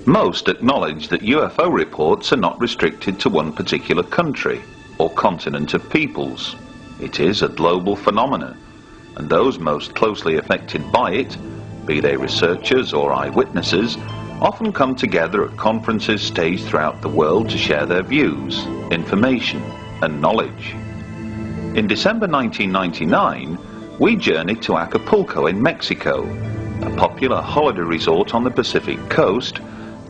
Most acknowledge that UFO reports are not restricted to one particular country or continent of peoples. It is a global phenomenon, and those most closely affected by it, be they researchers or eyewitnesses, often come together at conferences staged throughout the world to share their views, information and knowledge. In December 1999, we journeyed to Acapulco in Mexico, a popular holiday resort on the Pacific coast,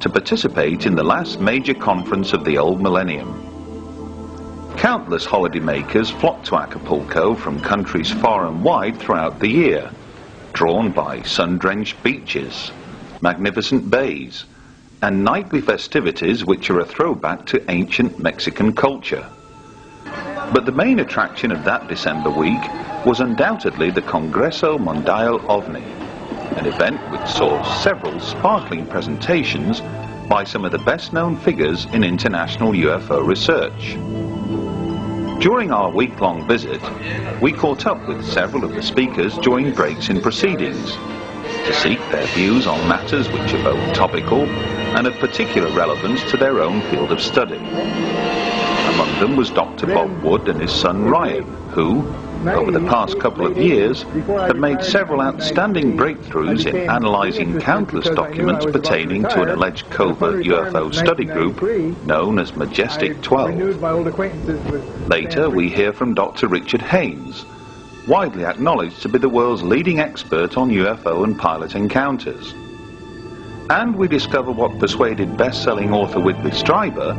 to participate in the last major conference of the old millennium. Countless holidaymakers flock to Acapulco from countries far and wide throughout the year, drawn by sun-drenched beaches, magnificent bays, and nightly festivities which are a throwback to ancient Mexican culture. But the main attraction of that December week was undoubtedly the Congreso Mundial OVNI, an event which saw several sparkling presentations by some of the best-known figures in international UFO research. During our week-long visit, we caught up with several of the speakers during breaks in proceedings to seek their views on matters which are both topical and of particular relevance to their own field of study. Among them was Dr. Bob Wood and his son Ryan, who, over the past couple of years, have made several outstanding breakthroughs in analysing countless documents pertaining to an alleged covert UFO study group known as Majestic 12. Later, we hear from Dr. Richard Haynes, widely acknowledged to be the world's leading expert on UFO and pilot encounters. And we discover what persuaded best-selling author Whitley Strieber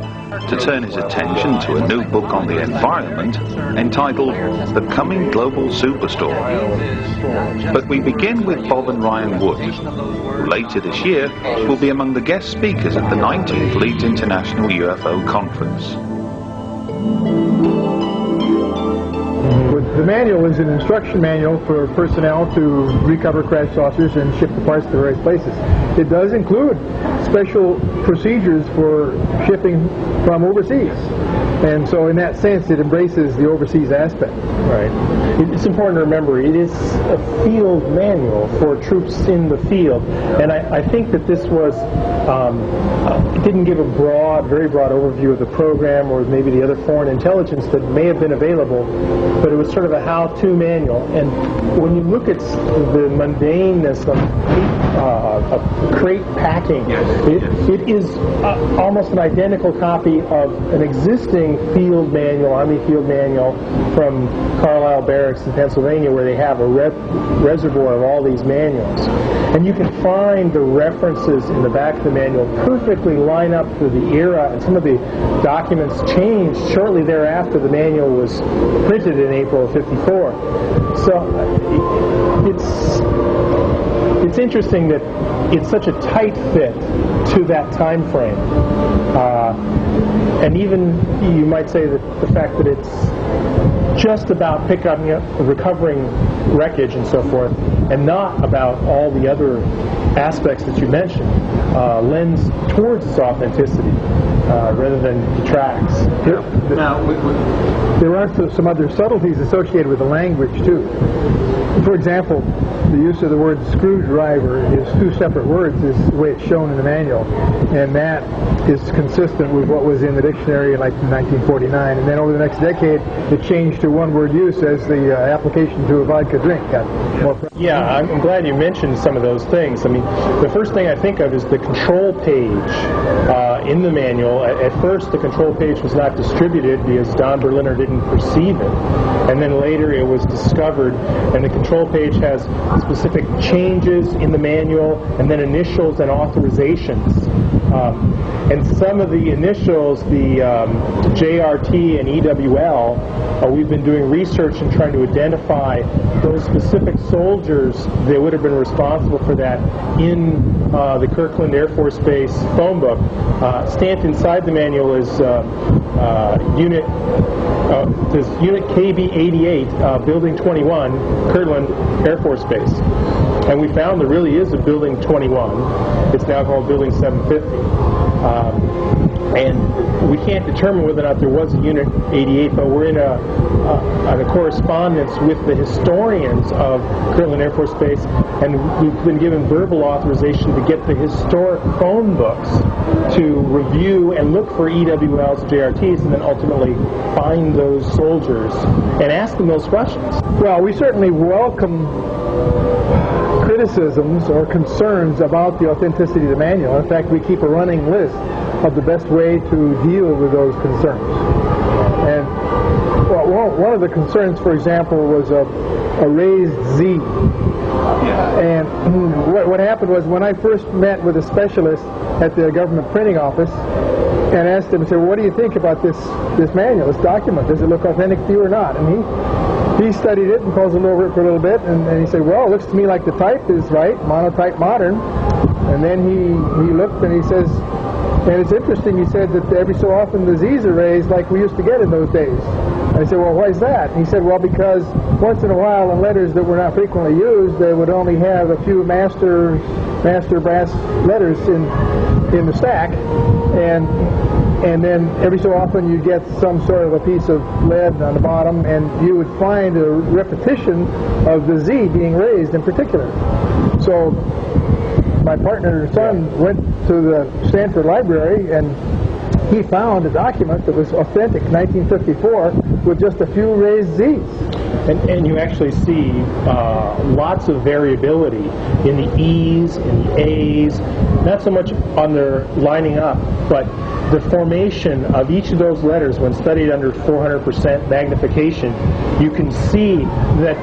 to turn his attention to a new book on the environment entitled The Coming Global Superstorm. But we begin with Bob and Ryan Wood, who later this year will be among the guest speakers at the 19th Leeds International UFO Conference. The manual is an instruction manual for personnel to recover crash saucers and ship the parts to various places. It does include special procedures for shipping from overseas. And so in that sense, it embraces the overseas aspect. Right. It's important to remember it is a field manual for troops in the field. And I think that this was, it didn't give a very broad overview of the program or maybe the other foreign intelligence that may have been available, but it was sort of a how-to manual. And when you look at the mundaneness of crate packing, it is almost an identical copy of an existing field manual, Army field manual from Carlisle Barracks in Pennsylvania, where they have a reservoir of all these manuals. And you can find the references in the back of the manual perfectly line up for the era, and some of the documents changed shortly thereafter the manual was printed in April of '54. So it's interesting that it's such a tight fit to that time frame. And even, you might say that the fact that it's just about picking up, recovering wreckage and so forth, and not about all the other aspects that you mentioned, lends towards its authenticity rather than detracts. There are some other subtleties associated with the language, too. For example, the use of the word screwdriver is two separate words, is the way it's shown in the manual, and that is consistent with what was in the dictionary like in 1949. And then over the next decade, it changed to one-word use as the application to a vodka drink got more. Yeah, I'm glad you mentioned some of those things. I mean, the first thing I think of is the control page in the manual. At first, the control page was not distributed because Don Berliner didn't perceive it, and then later it was discovered, and the control page has specific changes in the manual, and then initials and authorizations. And some of the initials, the JRT and EWL, we've been doing research and trying to identify those specific soldiers that would have been responsible for that in the Kirkland Air Force Base phone book. Stamped inside the manual is Unit KB-88, Building 21, Kirtland Air Force Base. And we found there really is a Building 21. It's now called Building 750. And we can't determine whether or not there was a Unit 88, but we're in a correspondence with the historian historians of Kirtland Air Force Base, and we've been given verbal authorization to get the historic phone books to review and look for EWLs and JRTs, and then ultimately find those soldiers and ask them those questions. Well, we certainly welcome criticisms or concerns about the authenticity of the manual. In fact, we keep a running list of the best way to deal with those concerns. And well, one of the concerns, for example, was a raised Z. And what happened was, when I first met with a specialist at the government printing office and asked him, I said, well, what do you think about this manual, this document? Does it look authentic to you or not? And he studied it and puzzled over it for a little bit, and he said, well, it looks to me like the type is right, monotype modern. And then he looked and he says, and it's interesting, he said that every so often the Z's are raised like we used to get in those days. And I said, well, why is that? And he said, well, because once in a while in letters that were not frequently used, they would only have a few master brass letters in the stack, and then every so often you get some sort of a piece of lead on the bottom, and you would find a repetition of the Z being raised in particular. So my partner's son went to the Stanford Library, and he found a document that was authentic, 1954, with just a few raised Z's. And you actually see lots of variability in the E's, in the A's, not so much on their lining up, but the formation of each of those letters when studied under 400% magnification. You can see that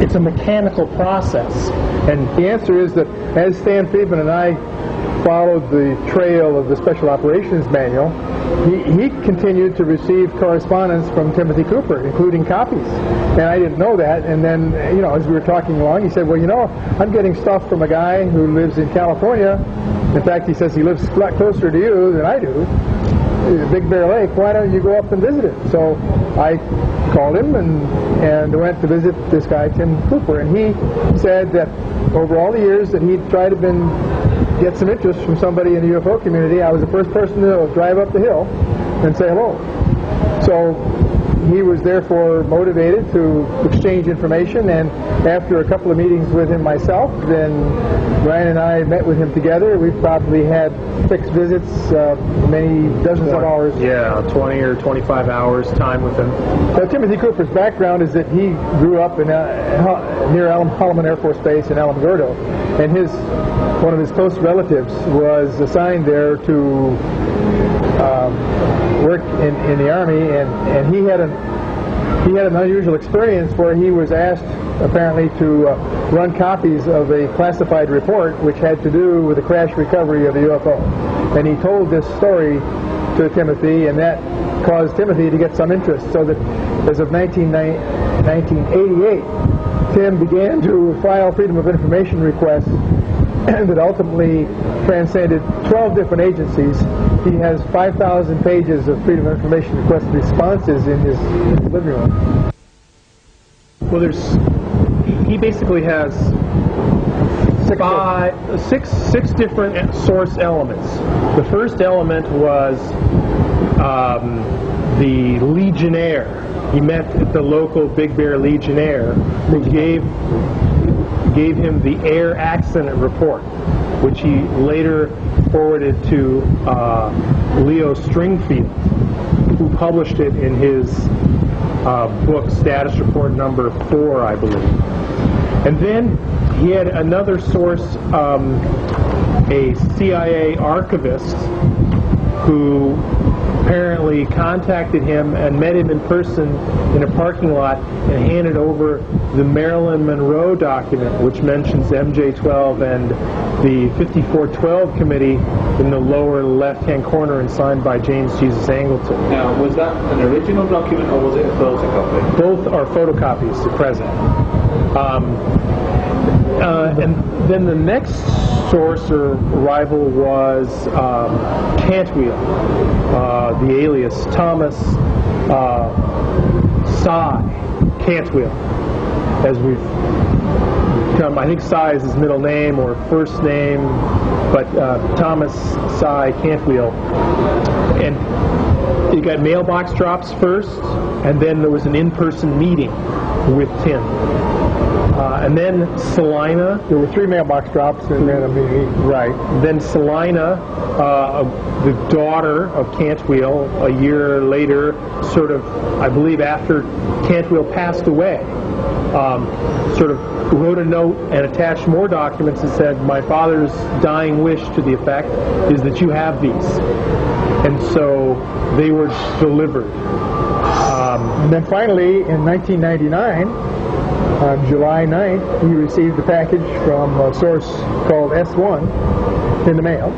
it's a mechanical process. And the answer is that as Stan Friedman and I followed the trail of the Special Operations Manual, he continued to receive correspondence from Timothy Cooper, including copies. And I didn't know that. And then, as we were talking along, he said, well, I'm getting stuff from a guy who lives in California. In fact, he says he lives a lot closer to you than I do, Big Bear Lake. Why don't you go up and visit it? So I called him and went to visit this guy, Tim Cooper. And he said that over all the years that he'd tried to get some interest from somebody in the UFO community, I was the first person to drive up the hill and say hello. So he was therefore motivated to exchange information, and after a couple of meetings with him myself, then Brian and I met with him together. We've probably had 6 visits, many dozens of hours. Yeah, 20 or 25 hours time with him. So Timothy Cooper's background is that he grew up in near Holloman Air Force Base in Alamogordo, and one of his close relatives was assigned there to work in the Army, and he had an unusual experience where he was asked apparently to run copies of a classified report which had to do with the crash recovery of a UFO. And he told this story to Timothy, and that caused Timothy to get some interest, so that as of 1988, Tim began to file Freedom of Information requests that ultimately transcended 12 different agencies. He has 5,000 pages of Freedom of Information request responses in his living room. Well, he basically has six different source elements. The first element was the Legionnaire. He met at the local Big Bear Legionnaire, who gave him the air accident report, which he later forwarded to Leo Stringfield, who published it in his book Status Report number 4, I believe. And then he had another source, a CIA archivist, who apparently contacted him and met him in person in a parking lot and handed over the Marilyn Monroe document, which mentions MJ-12 and the 5412 committee in the lower left-hand corner and signed by James Jesus Angleton. Now, was that an original document or was it a photocopy? Both are photocopies at present. And then the next source or rival was Cantwheel, the alias Thomas Cy Cantwheel, as we've I think Cy is his middle name or first name, but Thomas Cy Cantwell. And you got mailbox drops first, and then there was an in-person meeting with Tim. And then Salina. There were 3 mailbox drops and then a meeting. Right. Then Salina, the daughter of Cantwell, a year later, sort of, I believe after Cantwell passed away, sort of wrote a note and attached more documents and said, my father's dying wish to the effect is that you have these. And so they were delivered. And then finally, in 1999, on July 9th, he received a package from a source called S1 in the mail,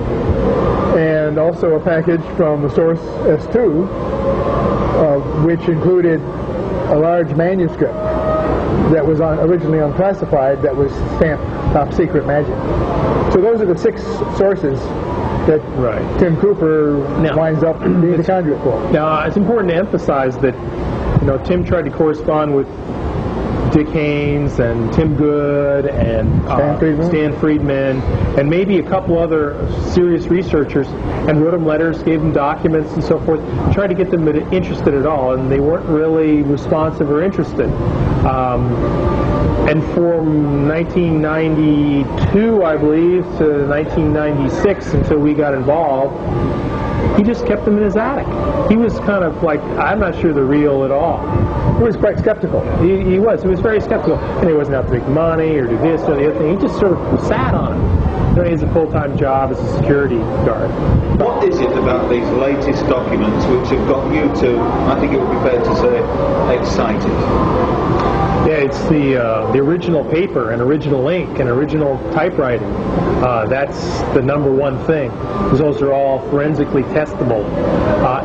and also a package from the source S2, which included a large manuscript that was originally unclassified, that was stamped Top Secret Magic. So those are the 6 sources that Tim Cooper winds up being the conduit for. Now, it's important to emphasize that, Tim tried to correspond with Dick Haynes and Tim Good and Stan Friedman and maybe a couple other serious researchers, and wrote them letters, gave them documents and so forth, tried to get them interested at all, and they weren't really responsive or interested. And from 1992, I believe, to 1996, until we got involved, he just kept them in his attic. He was kind of like, I'm not sure they're real at all. He was quite skeptical. He was very skeptical. And he wasn't out to make money or do this or the other thing. He just sort of sat on it. He has a full-time job as a security guard. What is it about these latest documents which have got you to, I think it would be fair to say, excited? Yeah, it's the original paper and original ink and original typewriting. That's the number one thing. Those are all forensically testable.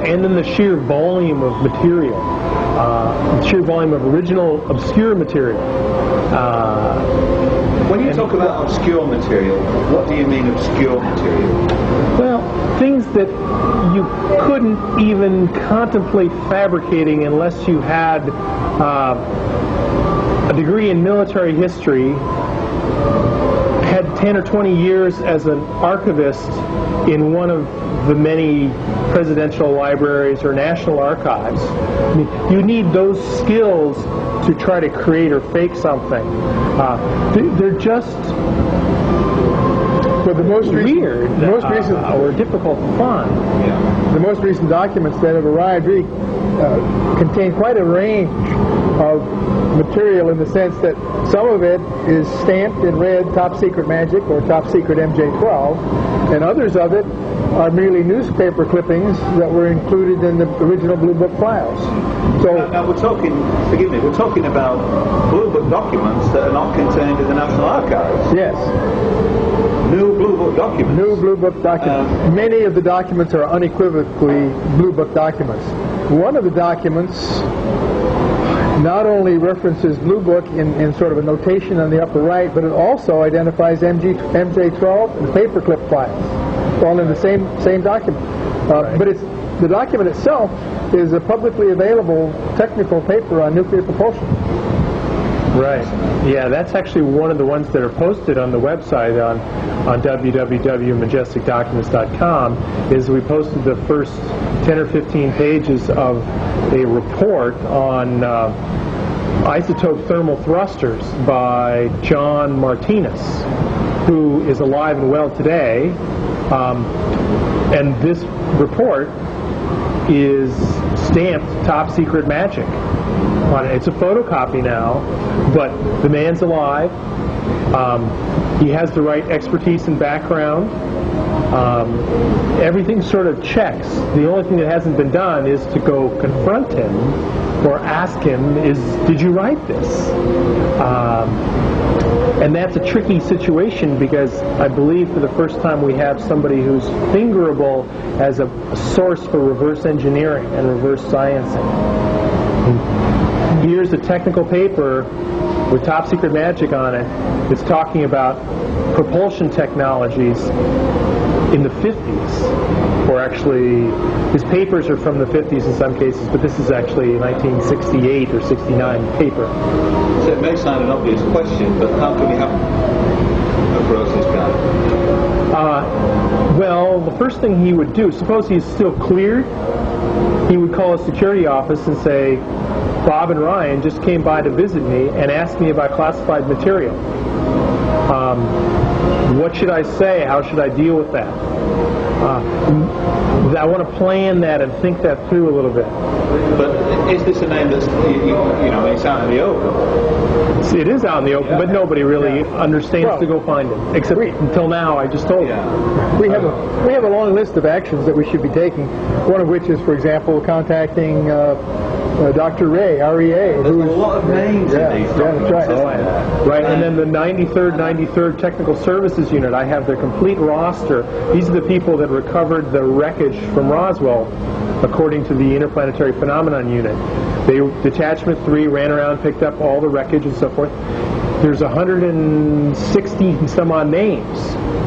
And then the sheer volume of material, the sheer volume of original obscure material. When you talk about obscure material, what do you mean obscure material? Well, things that you couldn't even contemplate fabricating unless you had a degree in military history, had 10 or 20 years as an archivist in one of the many presidential libraries or national archives. I mean, you need those skills to try to create or fake something. They're just the most weird recent or difficult to find. Yeah. The most recent documents that have arrived really contain quite a range of material, in the sense that some of it is stamped in red Top Secret Magic or Top Secret MJ12, and others of it are merely newspaper clippings that were included in the original Blue Book files. So now we're talking, forgive me, we're talking about Blue Book documents that are not contained in the National Archives. Yes. New Blue Book documents. New Blue Book documents. Many of the documents are unequivocally Blue Book documents. One of the documents not only references Blue Book in sort of a notation on the upper right, but it also identifies MJ12 and paperclip files, all in the same document. But the document itself is a publicly available technical paper on nuclear propulsion. Right. Yeah, that's actually one of the ones that are posted on the website on www.majesticdocuments.com. Is we posted the first 10 or 15 pages of a report on isotope thermal thrusters by John Martinez, who is alive and well today. And this report is stamped Top Secret Magic on it. It's a photocopy now, but the man's alive. He has the right expertise and background. Everything sort of checks. The only thing that hasn't been done is to go confront him or ask him, did you write this? And that's a tricky situation, because I believe for the first time we have somebody who's fingerable as a source for reverse engineering and reverse sciencing. Here's a technical paper with Top Secret Magic on it. It's talking about propulsion technologies in the 50s, or actually his papers are from the 50s in some cases, but this is actually a 1968 or 69 paper. So it may sound an obvious question, but how can we have a process guy? Well, the first thing he would do, suppose he's still cleared, he would call a security office and say, Bob and Ryan just came by to visit me and asked me about classified material. What should I say? How should I deal with that? I want to plan that and think that through a little bit. But is this a name that's, it's out in the open? It is out in the open, but nobody really understands to go find it. Except until now, I just told you. We have a long list of actions that we should be taking. One of which is, for example, contacting Dr. Ray, REA. There's a lot of names in these documents. That's right. Right, and then the 93rd Technical Services Unit, I have their complete roster. These are the people that recovered the wreckage from Roswell, according to the Interplanetary Phenomenon Unit. Detachment 3 ran around, picked up all the wreckage and so forth. There's 160 some odd names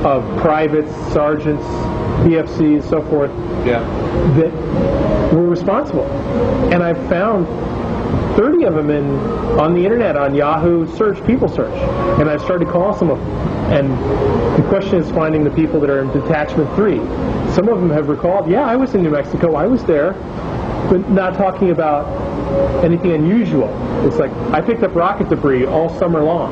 of privates, sergeants, PFCs, so forth, that were responsible. And I've found 30 of them on the internet, on Yahoo search, people search. And I've started calling some of them. And the question is finding the people that are in Detachment 3. Some of them have recalled, yeah, I was in New Mexico, I was there, but not talking about anything unusual. It's like, I picked up rocket debris all summer long.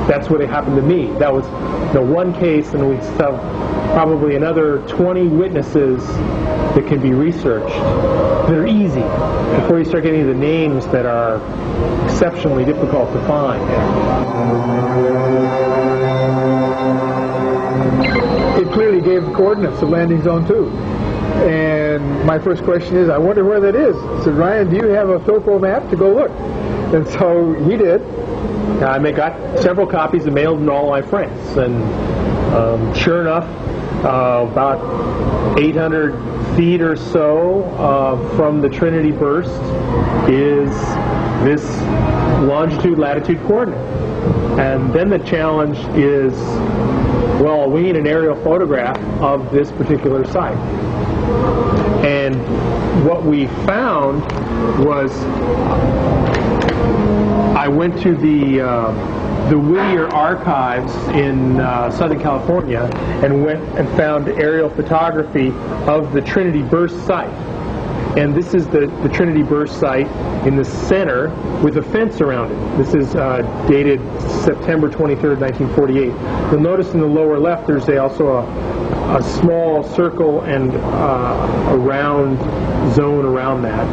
That's what happened to me. That was the one case, and we have probably another 20 witnesses that can be researched that are easy before you start getting the names that are exceptionally difficult to find. It clearly gave the coordinates of landing zone 2. And my first question is, I wonder where that is. I said, Ryan, do you have a topo map to go look? And so he did. I got several copies and mailed them to all my friends. And sure enough, about 800 feet or so from the Trinity burst is this longitude-latitude coordinate. And then the challenge is, well, we need an aerial photograph of this particular site. And what we found was, I went to the Whittier Archives in Southern California and went and found aerial photography of the Trinity burst site. And this is the Trinity burst site in the center with a fence around it. This is dated September 23rd, 1948. You'll notice in the lower left there's also a small circle and a round zone around that.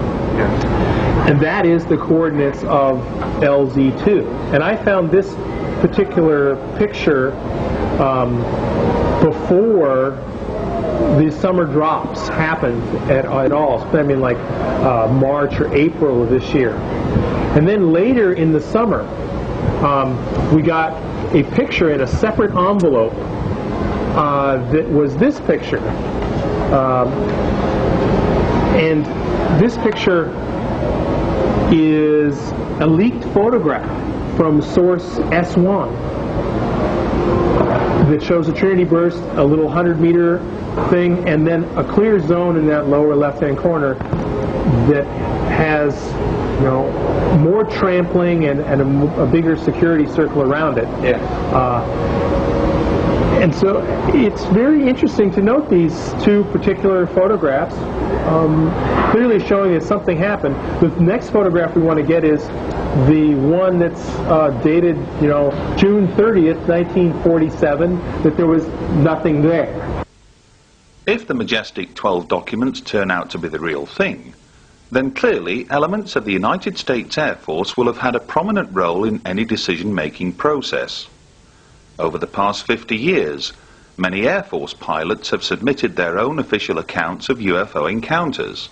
And that is the coordinates of LZ2. And I found this particular picture before the summer drops happened at all. I mean, like March or April of this year. And then later in the summer, we got a picture in a separate envelope that was this picture. And this picture is a leaked photograph from source S1 that shows a Trinity burst, a little 100-meter thing, and then a clear zone in that lower left-hand corner that has, more trampling and a bigger security circle around it. And so it's very interesting to note these two particular photographs, clearly showing that something happened. The next photograph we want to get is the one that's dated, June 30th, 1947, that there was nothing there. If the Majestic 12 documents turn out to be the real thing, then clearly elements of the United States Air Force will have had a prominent role in any decision-making process. Over the past 50 years, many Air Force pilots have submitted their own official accounts of UFO encounters.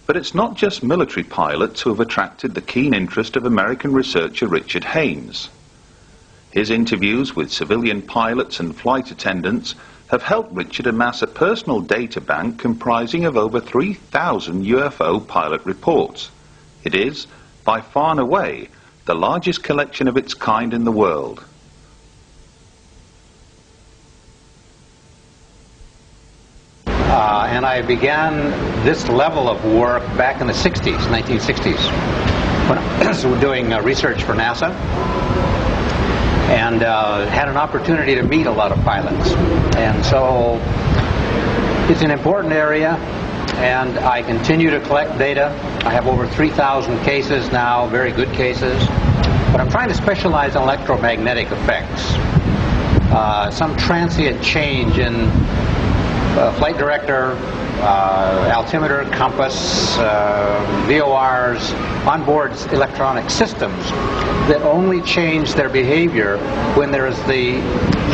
But it's not just military pilots who have attracted the keen interest of American researcher Richard Haynes. His interviews with civilian pilots and flight attendants have helped Richard amass a personal data bank comprising of over 3,000 UFO pilot reports. It is, by far and away, the largest collection of its kind in the world. And I began this level of work back in the 60s, 1960s, when I was doing research for NASA, and had an opportunity to meet a lot of pilots. And so it's an important area, and I continue to collect data. I have over 3,000 cases now, very good cases, but I'm trying to specialize in electromagnetic effects. Some transient change in flight director, altimeter, compass, VORs, onboard electronic systems that only change their behavior when there is the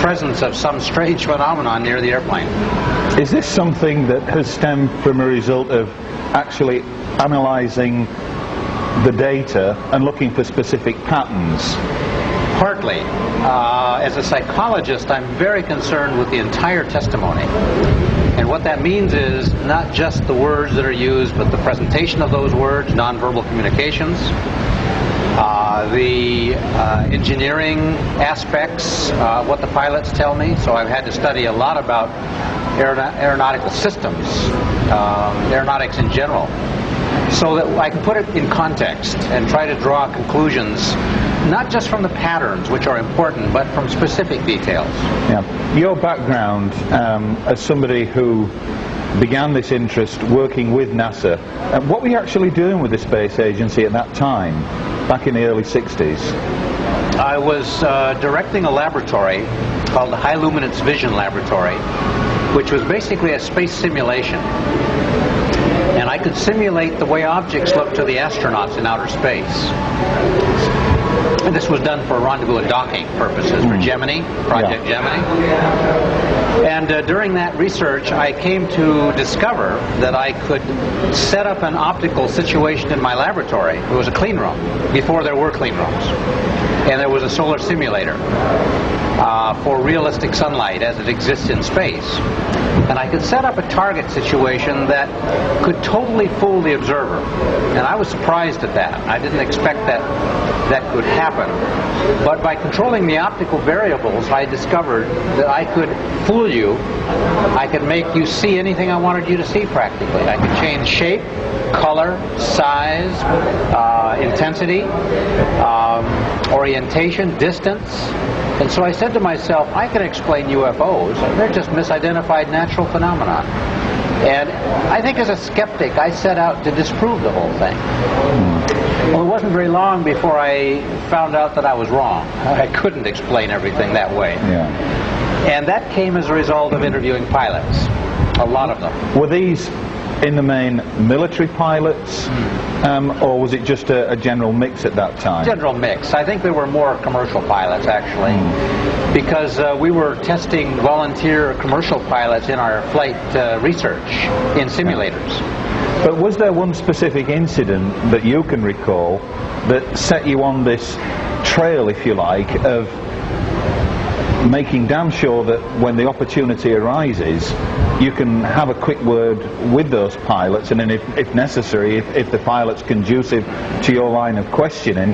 presence of some strange phenomenon near the airplane. Is this something that has stemmed from a result of actually analyzing the data and looking for specific patterns? Partly. As a psychologist, I'm very concerned with the entire testimony. And what that means is not just the words that are used, but the presentation of those words, nonverbal communications, the engineering aspects, what the pilots tell me. So I've had to study a lot about aeronautical systems, aeronautics in general, so that I can put it in context and try to draw conclusions, not just from the patterns, which are important, but from specific details. Yeah. Your background as somebody who began this interest working with NASA, what were you actually doing with the space agency at that time, back in the early 60s? I was directing a laboratory called the High Luminance Vision Laboratory, which was basically a space simulation. And I could simulate the way objects look to the astronauts in outer space. And this was done for rendezvous and docking purposes for Gemini, Project Gemini. And during that research, I came to discover that I could set up an optical situation in my laboratory. It was a clean room, before there were clean rooms. And there was a solar simulator for realistic sunlight as it exists in space. And I could set up a target situation that could totally fool the observer. And I was surprised at that. I didn't expect that could happen. But by controlling the optical variables, I discovered that I could fool you. I could make you see anything I wanted you to see practically. I could change shape, color, size, intensity, orientation, distance. And so I said to myself, I can explain UFOs. They're just misidentified natural phenomena. And I think as a skeptic, I set out to disprove the whole thing. Well, it wasn't very long before I found out that I was wrong. I couldn't explain everything that way. Yeah. And that came as a result of interviewing pilots, a lot of them. Were these, in the main, military pilots, or was it just a general mix at that time? General mix. I think there were more commercial pilots, actually, because we were testing volunteer commercial pilots in our flight research in simulators. But was there one specific incident that you can recall that set you on this trail, if you like, of making damn sure that when the opportunity arises, you can have a quick word with those pilots, and then if necessary, if the pilot's conducive to your line of questioning,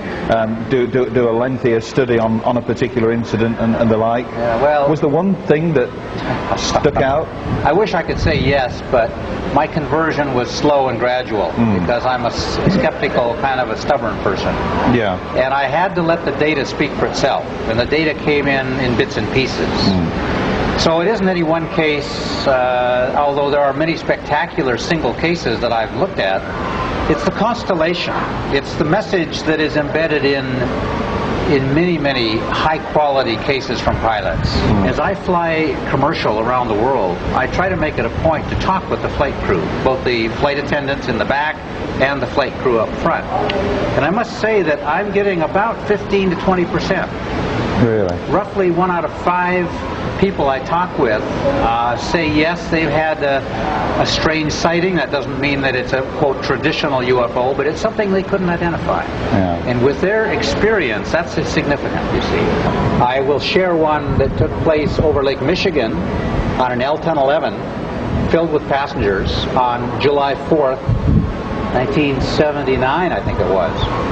do a lengthier study on a particular incident and the like? Yeah, well, was there one thing that stuck out? I wish I could say yes, but my conversion was slow and gradual, because I'm a skeptical, kind of a stubborn person. Yeah. And I had to let the data speak for itself, and the data came in bits and pieces. So it isn't any one case, although there are many spectacular single cases that I've looked at. It's the constellation. It's the message that is embedded in many, many high-quality cases from pilots. As I fly commercial around the world, I try to make it a point to talk with the flight crew, both the flight attendants in the back and the flight crew up front. And I must say that I'm getting about 15 to 20%. Really? Roughly 1 out of 5 people I talk with say yes, they've had a strange sighting. That doesn't mean that it's a, quote, traditional UFO, but it's something they couldn't identify. Yeah. And with their experience, that's significant, you see. I will share one that took place over Lake Michigan on an L-1011 filled with passengers on July 4th, 1979, I think it was.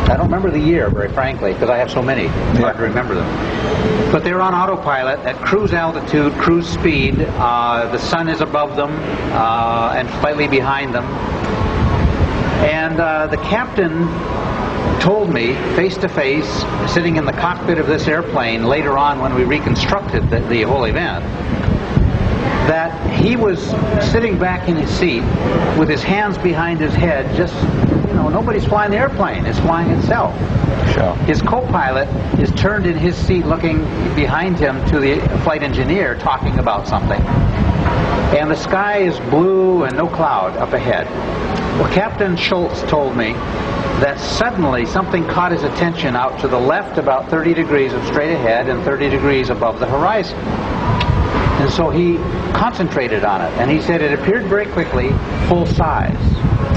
I don't remember the year, very frankly, because I have so many. It's hard to remember them. But they were on autopilot at cruise altitude, cruise speed. The sun is above them and slightly behind them. And the captain told me, face to face, sitting in the cockpit of this airplane later on when we reconstructed the whole event, that he was sitting back in his seat with his hands behind his head, just, nobody's flying the airplane, it's flying itself. Sure. His co-pilot is turned in his seat looking behind him to the flight engineer talking about something. And the sky is blue and no cloud up ahead. Well, Captain Schultz told me that suddenly something caught his attention out to the left about 30 degrees of straight ahead and 30 degrees above the horizon. And so he concentrated on it, and he said it appeared very quickly full size.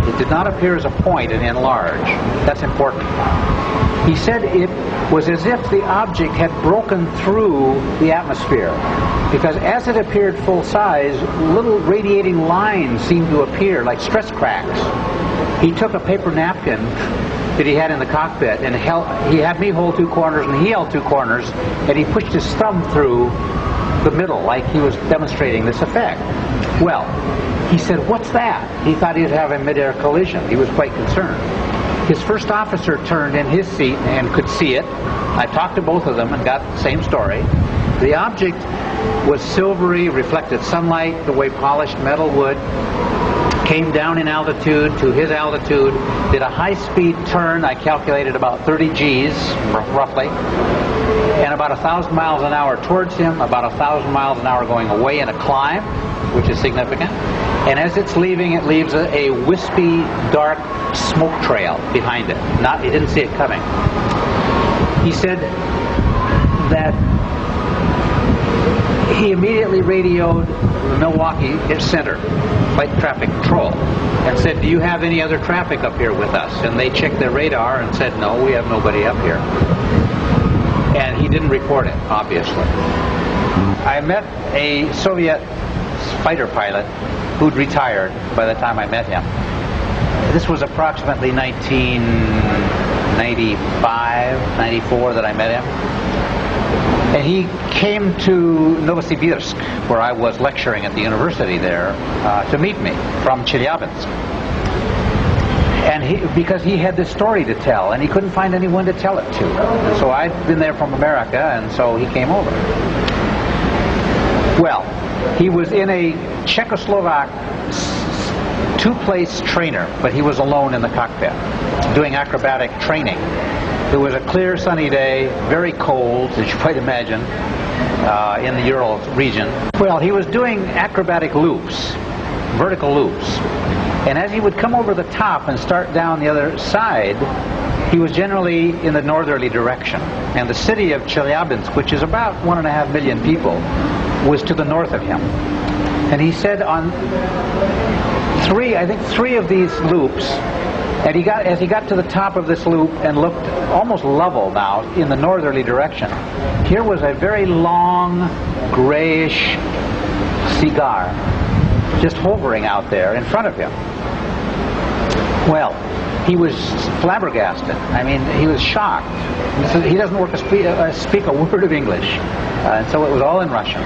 It did not appear as a point and enlarge. That's important. He said it was as if the object had broken through the atmosphere, because as it appeared full size, little radiating lines seemed to appear like stress cracks. He took a paper napkin that he had in the cockpit, and he had me hold two corners, and he held two corners, and he pushed his thumb through the middle like he was demonstrating this effect. Well, he said, "What's that?" He thought he'd have a mid-air collision. He was quite concerned. His first officer turned in his seat and could see it. I talked to both of them and got the same story. The object was silvery, reflected sunlight the way polished metal would, came down in altitude to his altitude, did a high-speed turn, I calculated about 30 Gs, roughly, and about 1,000 miles an hour towards him, about 1,000 miles an hour going away in a climb, which is significant. And as it's leaving, it leaves a wispy, dark smoke trail behind it. He didn't see it coming. He said that he immediately radioed the Milwaukee center, flight traffic control, and said, "Do you have any other traffic up here with us?" And they checked their radar and said, "No, we have nobody up here." And he didn't report it, obviously. I met a Soviet fighter pilot who'd retired by the time I met him. This was approximately 1995, 94 that I met him. And he came to Novosibirsk, where I was lecturing at the university there, to meet me from Chelyabinsk. And because he had this story to tell, and he couldn't find anyone to tell it to. So I'd been there from America, and so he came over. Well, he was in a Czechoslovak two-place trainer, but he was alone in the cockpit, doing acrobatic training. It was a clear, sunny day, very cold, as you might imagine, in the Ural region. Well, he was doing acrobatic loops, vertical loops. And as he would come over the top and start down the other side, he was generally in the northerly direction. And the city of Chelyabinsk, which is about 1.5 million people, was to the north of him. And he said on three of these loops, and as he got to the top of this loop and looked almost level now in the northerly direction, here was a very long, grayish cigar just hovering out there in front of him. Well, he was flabbergasted. I mean, he was shocked. He doesn't speak a word of English, and so it was all in Russian.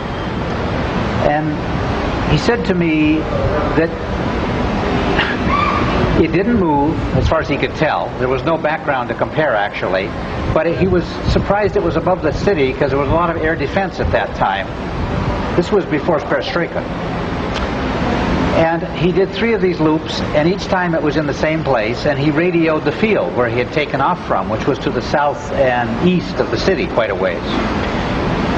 And he said to me that it didn't move, as far as he could tell. There was no background to compare, actually. But he was surprised it was above the city, because there was a lot of air defense at that time. This was before Perestroika. And he did 3 of these loops, and each time it was in the same place, and he radioed the field where he had taken off from, which was to the south and east of the city, quite a ways.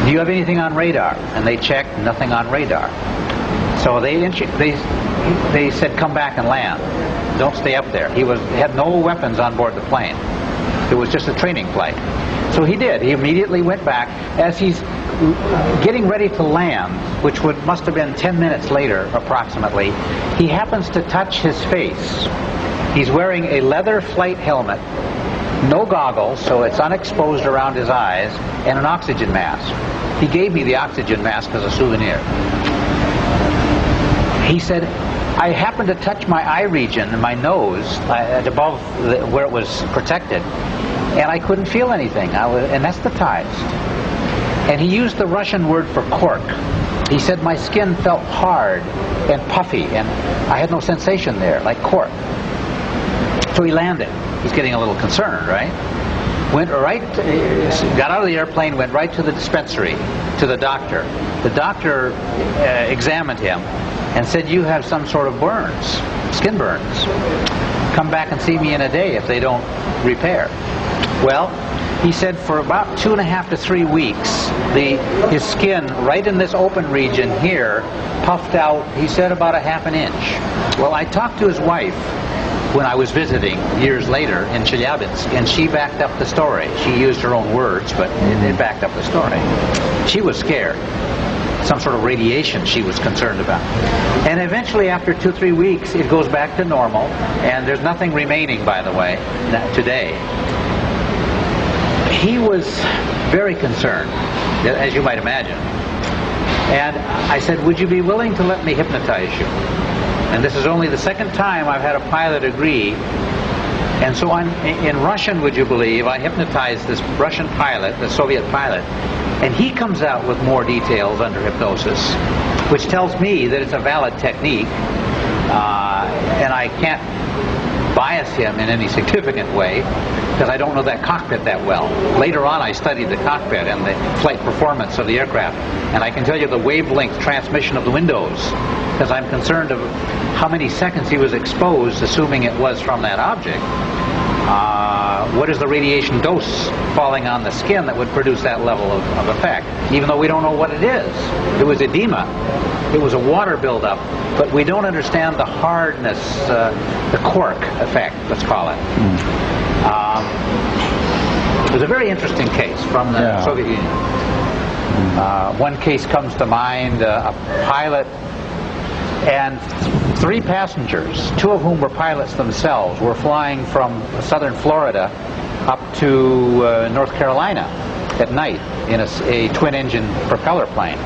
"Do you have anything on radar?" And they checked, nothing on radar. So they said, "Come back and land. Don't stay up there." He had no weapons on board the plane. It was just a training flight. So he did. He immediately went back. As he's getting ready to land, which must have been 10 minutes later, approximately, he happens to touch his face. He's wearing a leather flight helmet, no goggles, so it's unexposed around his eyes, and an oxygen mask. He gave me the oxygen mask as a souvenir. He said, I happened to touch my eye region, my nose, above where it was protected, and I couldn't feel anything. I was anesthetized. And he used the Russian word for cork. He said my skin felt hard and puffy, and I had no sensation there, like cork. So he landed. He's getting a little concerned, right? Got out of the airplane, went right to the dispensary, to the doctor. The doctor examined him and said, "You have some sort of burns, skin burns. Come back and see me in a day if they don't repair." Well, he said for about 2.5 to 3 weeks, his skin right in this open region here puffed out, he said, about 1/2 inch. Well, I talked to his wife when I was visiting years later in Chelyabinsk, and she backed up the story. She used her own words, but it backed up the story. She was scared. Some sort of radiation she was concerned about. And eventually, after 2-3 weeks, it goes back to normal, and there's nothing remaining, by the way, today. He was very concerned, as you might imagine. And I said, "Would you be willing to let me hypnotize you?" And this is only the second time I've had a pilot agree. And so in Russian, would you believe, I hypnotized this Russian pilot, the Soviet pilot, and he comes out with more details under hypnosis, which tells me that it's a valid technique, and I can't bias him in any significant way because I don't know that cockpit that well. Later on, I studied the cockpit and the flight performance of the aircraft, and I can tell you the wavelength transmission of the windows, because I'm concerned of how many seconds he was exposed, assuming it was from that object. What is the radiation dose falling on the skin that would produce that level of effect, even though we don't know what it is. It was edema. It was a water buildup, but we don't understand the hardness, the cork effect, let's call it. It was a very interesting case from the Soviet Union. One case comes to mind, a pilot and 3 passengers, 2 of whom were pilots themselves, were flying from southern Florida up to North Carolina at night in a twin-engine propeller plane.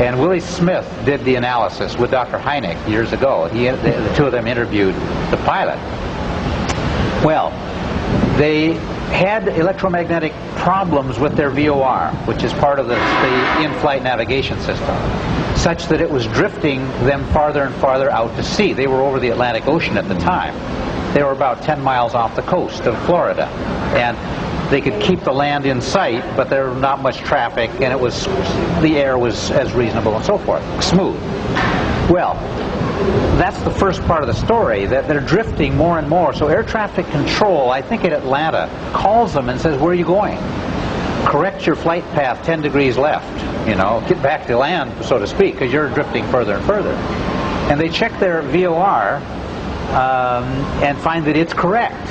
And Willie Smith did the analysis with Dr. Hynek years ago. The 2 of them interviewed the pilot. Well, they had electromagnetic problems with their VOR, which is part of the in-flight navigation system, such that it was drifting them farther and farther out to sea. They were over the Atlantic Ocean at the time. They were about 10 miles off the coast of Florida, and they could keep the land in sight, but there was not much traffic, and the air was as reasonable and so forth, smooth. Well, that's the first part of the story, that they're drifting more and more. So air traffic control, I think in Atlanta, calls them and says, "Where are you going? Correct your flight path 10 degrees left, get back to land, so to speak, because you're drifting further and further." And they check their VOR and find that it's correct,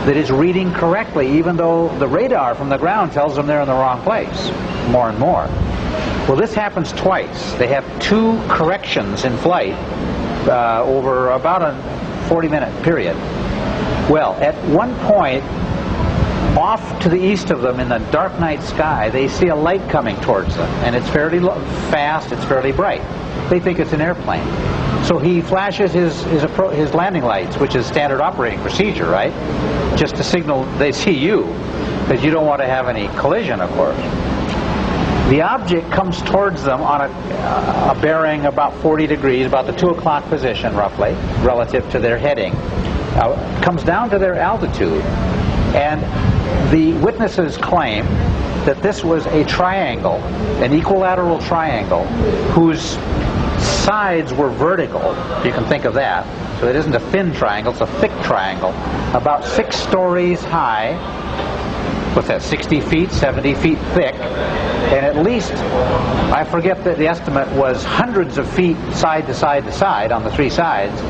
that it's reading correctly, even though the radar from the ground tells them they're in the wrong place, more and more. Well, this happens twice. They have 2 corrections in flight over about a 40-minute period. Well, at one point, off to the east of them in the dark night sky, they see a light coming towards them, and it's fairly fast, it's fairly bright. They think it's an airplane. So he flashes his landing lights, which is standard operating procedure, right? Just to signal they see you, because you don't want to have any collision, of course. The object comes towards them on a bearing about 40 degrees, about the 2 o'clock position, roughly, relative to their heading. Comes down to their altitude, and the witnesses claim that this was a triangle, an equilateral triangle, whose sides were vertical. You can think of that. So it isn't a thin triangle, it's a thick triangle, about 6 stories high. What's that, 60 feet, 70 feet thick, and at least, I forget that the estimate was hundreds of feet side to side to side on the 3 sides,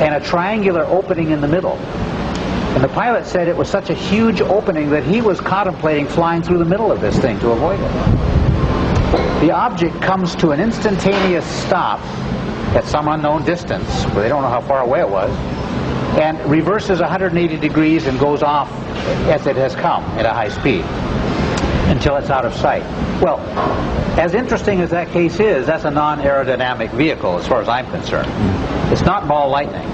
and a triangular opening in the middle. And the pilot said it was such a huge opening that he was contemplating flying through the middle of this thing to avoid it. The object comes to an instantaneous stop at some unknown distance, where they don't know how far away it was, and reverses 180 degrees and goes off as it has come at a high speed. until it's out of sight. Well, as interesting as that case is, that's a non-aerodynamic vehicle as far as I'm concerned. It's not ball lightning.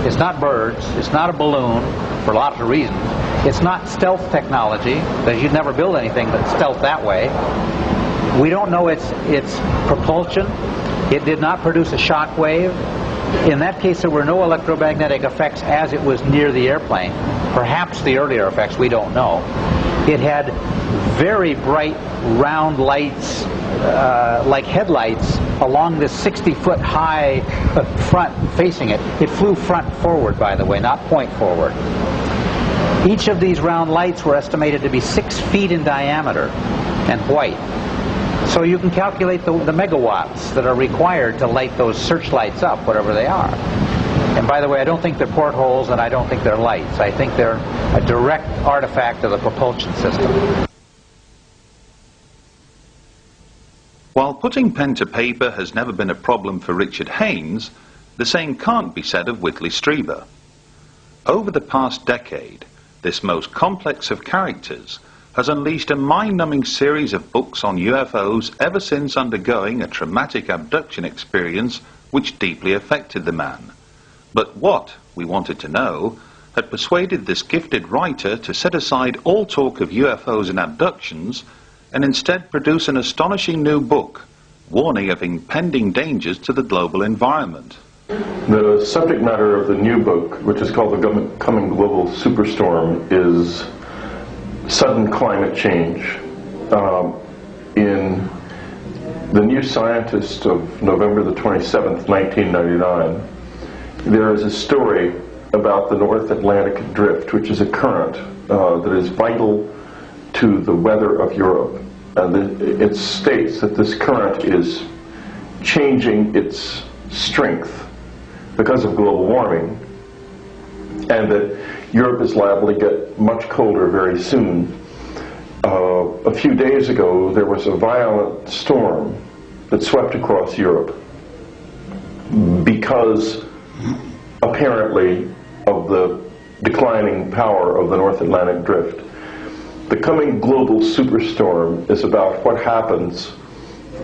It's not birds. It's not a balloon for lots of reasons. It's not stealth technology, because you'd never build anything that's stealth that way. We don't know its propulsion. It did not produce a shock wave. In that case, there were no electromagnetic effects as it was near the airplane. Perhaps the earlier effects, we don't know. It had very bright round lights, like headlights, along this 60-foot high front facing it. It flew front forward, by the way, not point forward. Each of these round lights were estimated to be 6 feet in diameter and white. So you can calculate the megawatts that are required to light those searchlights up, whatever they are. And by the way, I don't think they're portholes, and I don't think they're lights. I think they're a direct artifact of the propulsion system. While putting pen to paper has never been a problem for Richard Haynes, the same can't be said of Whitley Strieber. Over the past decade, this most complex of characters has unleashed a mind-numbing series of books on UFOs ever since undergoing a traumatic abduction experience which deeply affected the man. But what, we wanted to know, had persuaded this gifted writer to set aside all talk of UFOs and abductions and instead produce an astonishing new book, warning of impending dangers to the global environment. The subject matter of the new book, which is called The Coming Global Superstorm, is sudden climate change. In the New Scientist of November the 27th, 1999, there is a story about the North Atlantic Drift, which is a current that is vital to the weather of Europe. And it states that this current is changing its strength because of global warming, and that Europe is liable to get much colder very soon. A few days ago, there was a violent storm that swept across Europe because, apparently, of the declining power of the North Atlantic Drift. The coming global superstorm is about what happens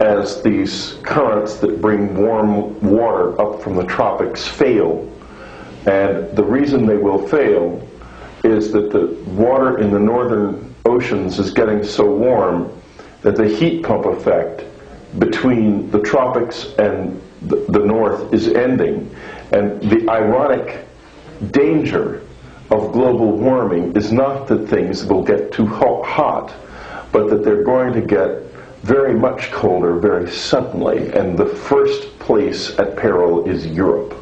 as these currents that bring warm water up from the tropics fail. And the reason they will fail is that the water in the northern oceans is getting so warm that the heat pump effect between the tropics and the north is ending. And the ironic danger of global warming is not that things will get too hot, but that they're going to get very much colder very suddenly, and the first place at peril is Europe.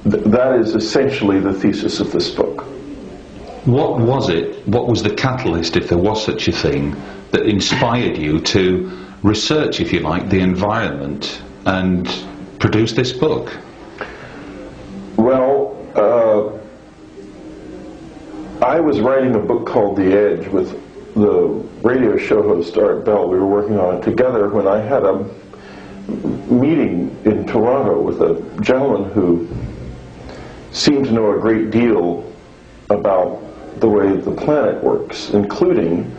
That is essentially the thesis of this book. What was it, what was the catalyst, if there was such a thing, that inspired you to research, if you like, the environment and produce this book? Well, I was writing a book called The Edge with the radio show host Art Bell. We were working on it together when I had a meeting in Toronto with a gentleman who seemed to know a great deal about the way the planet works, including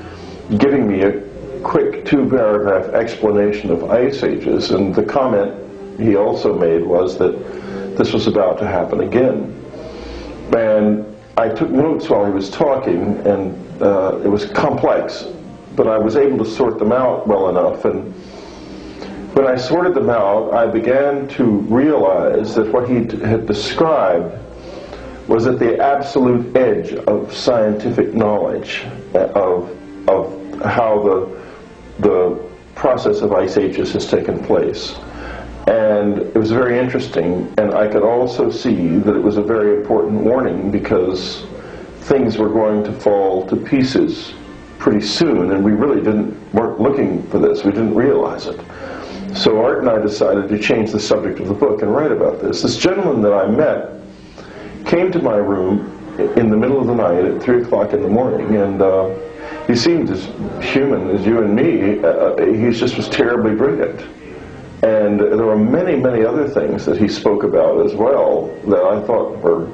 giving me a quick 2-paragraph explanation of ice ages. And the comment he also made was that this was about to happen again. And I took notes while he was talking, and it was complex, but I was able to sort them out well enough. And when I sorted them out, I began to realize that what he had described was at the absolute edge of scientific knowledge of how the process of ice ages has taken place. And it was very interesting, and I could also see that it was a very important warning, because things were going to fall to pieces pretty soon, and we really weren't looking for this. We didn't realize it. So Art and I decided to change the subject of the book and write about this. This gentleman that I met came to my room in the middle of the night at 3 o'clock in the morning, and he seemed as human as you and me. He just was terribly brilliant. And there were many, many other things that he spoke about as well that I thought were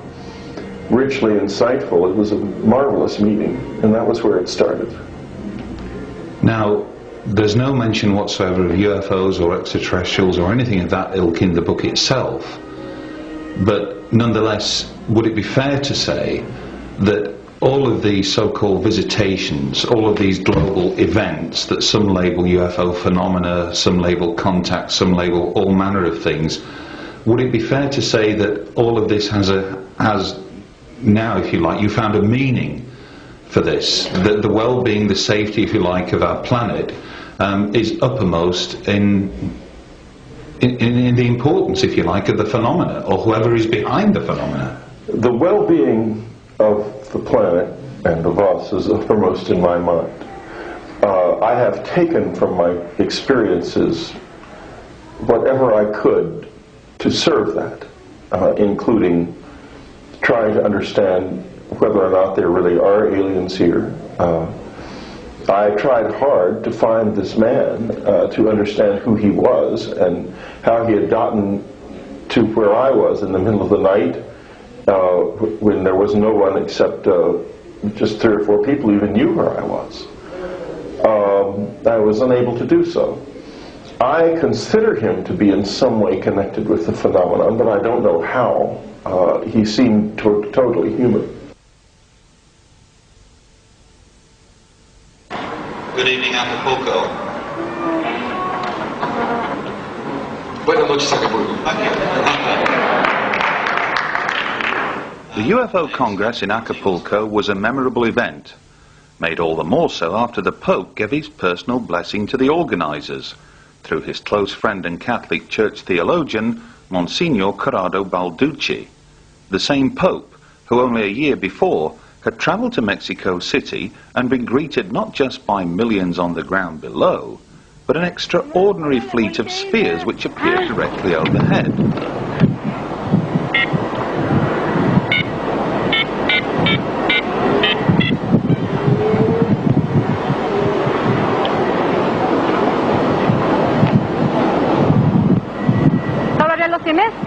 richly insightful. It was a marvelous meeting, and that was where it started. Now, there's no mention whatsoever of UFOs or extraterrestrials or anything of that ilk in the book itself, but nonetheless, would it be fair to say that all of these so-called visitations, all of these global events that some label UFO phenomena, some label contact, some label all manner of things, would it be fair to say that all of this has now, if you like, you found a meaning for this, that the well-being, the safety, if you like, of our planet is uppermost in the importance, if you like, of the phenomena, or whoever is behind the phenomena? The well-being of the planet and of us is uppermost in my mind. I have taken from my experiences whatever I could to serve that, including trying to understand whether or not there really are aliens here. I tried hard to find this man, to understand who he was and how he had gotten to where I was in the middle of the night, when there was no one except just 3 or 4 people who even knew where I was. I was unable to do so. I consider him to be in some way connected with the phenomenon, but I don't know how. He seemed totally human. Good evening, Acapulco. Buenas noches, Acapulco. The UFO Congress in Acapulco was a memorable event, made all the more so after the Pope gave his personal blessing to the organizers, through his close friend and Catholic Church theologian, Monsignor Corrado Balducci, the same Pope who only a year before had travelled to Mexico City and been greeted not just by millions on the ground below, but an extraordinary fleet of spheres which appeared directly overhead.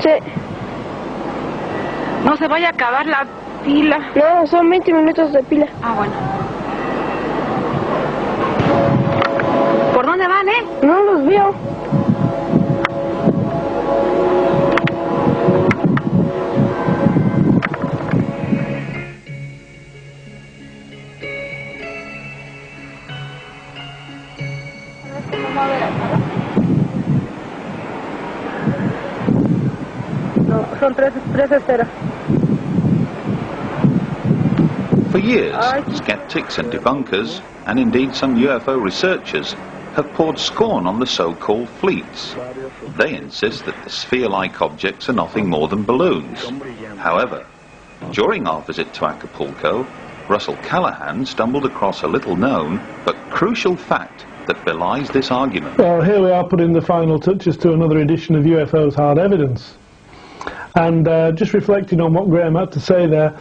Sí. No se vaya a acabar la pila. No, son 20 minutos de pila. Ah, bueno. ¿Por dónde van, No los veo. Son tres esferas. For years, skeptics and debunkers, and indeed some UFO researchers, have poured scorn on the so-called fleets. They insist that the sphere-like objects are nothing more than balloons. However, during our visit to Acapulco, Russell Callahan stumbled across a little-known but crucial fact that belies this argument. Well, here we are putting the final touches to another edition of UFO's Hard Evidence. And just reflecting on what Graham had to say there,